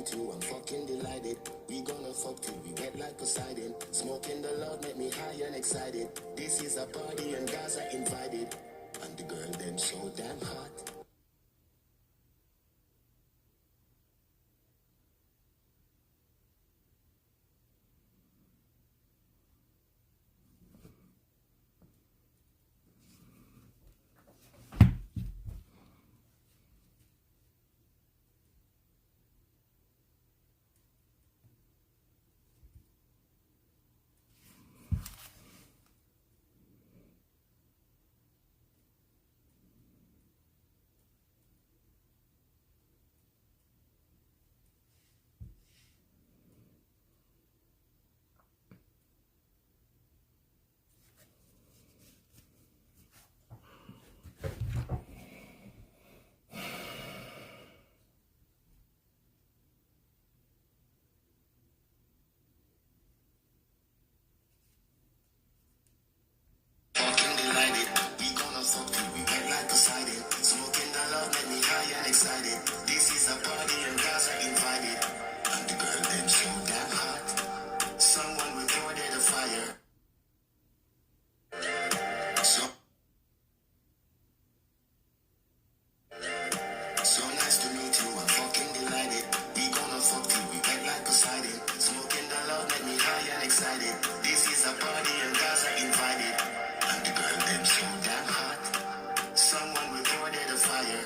C: me too, I'm fucking delighted. We gonna fuck till we wet like Poseidon. Smoking the loud make me high and excited. This is a party and guys are invited. And the girl them so damn hot. Fucking delighted. We gonna fuck till we wet like Poseidon. Smoking the loud make me high and excited. This is a party and guys are invited. And the girl them so damn hot. Someone recorded a fire. So So nice to meet you, I'm fucking delighted. We gonna fuck till we wet like Poseidon. Smoking the loud make me high and excited. This is a party and guys are invited. And the girl them so damn hot. Someone reported a fire.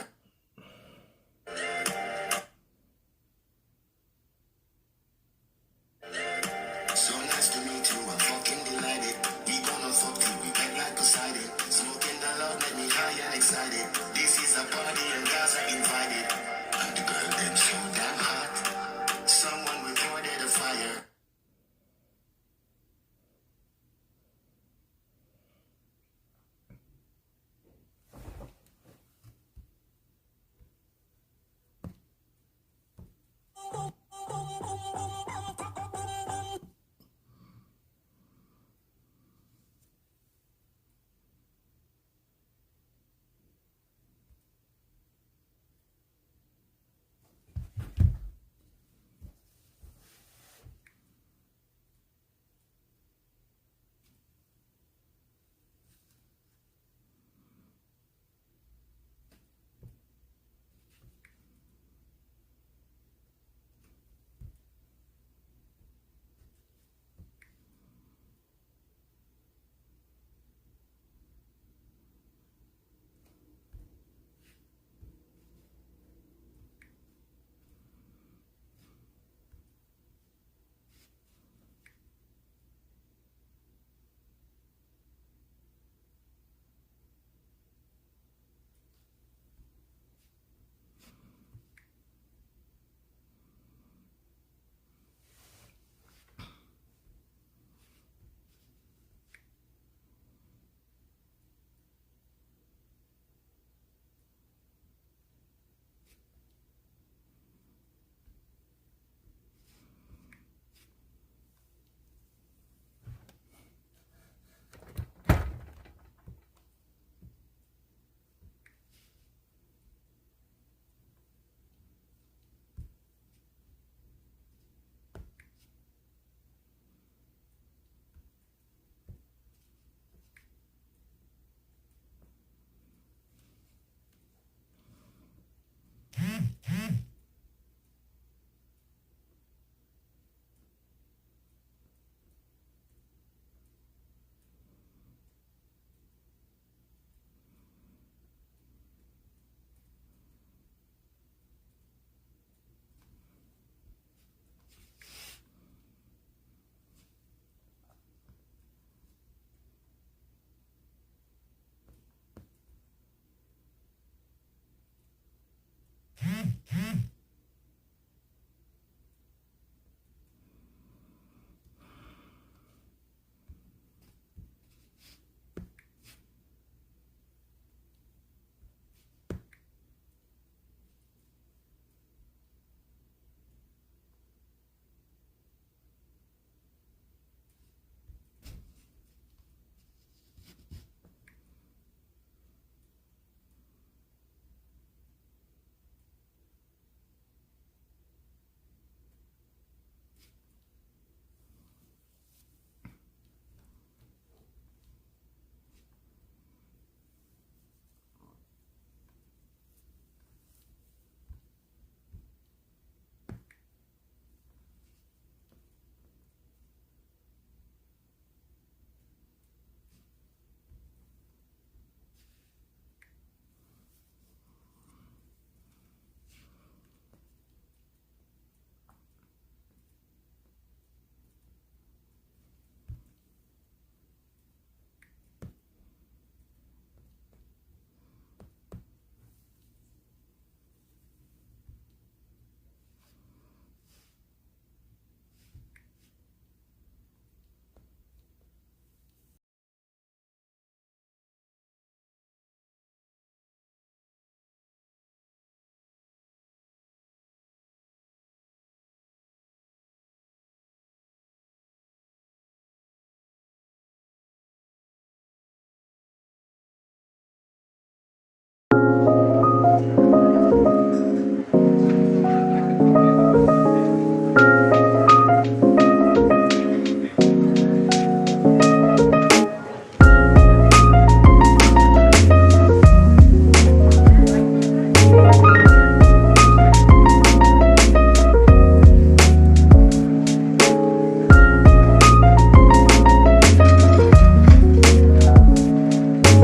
C: So nice to meet you, I'm fucking delighted. We gonna fuck till we wet like Poseidon. Smoking the loud make me high and excited. This is a party and guys are invited.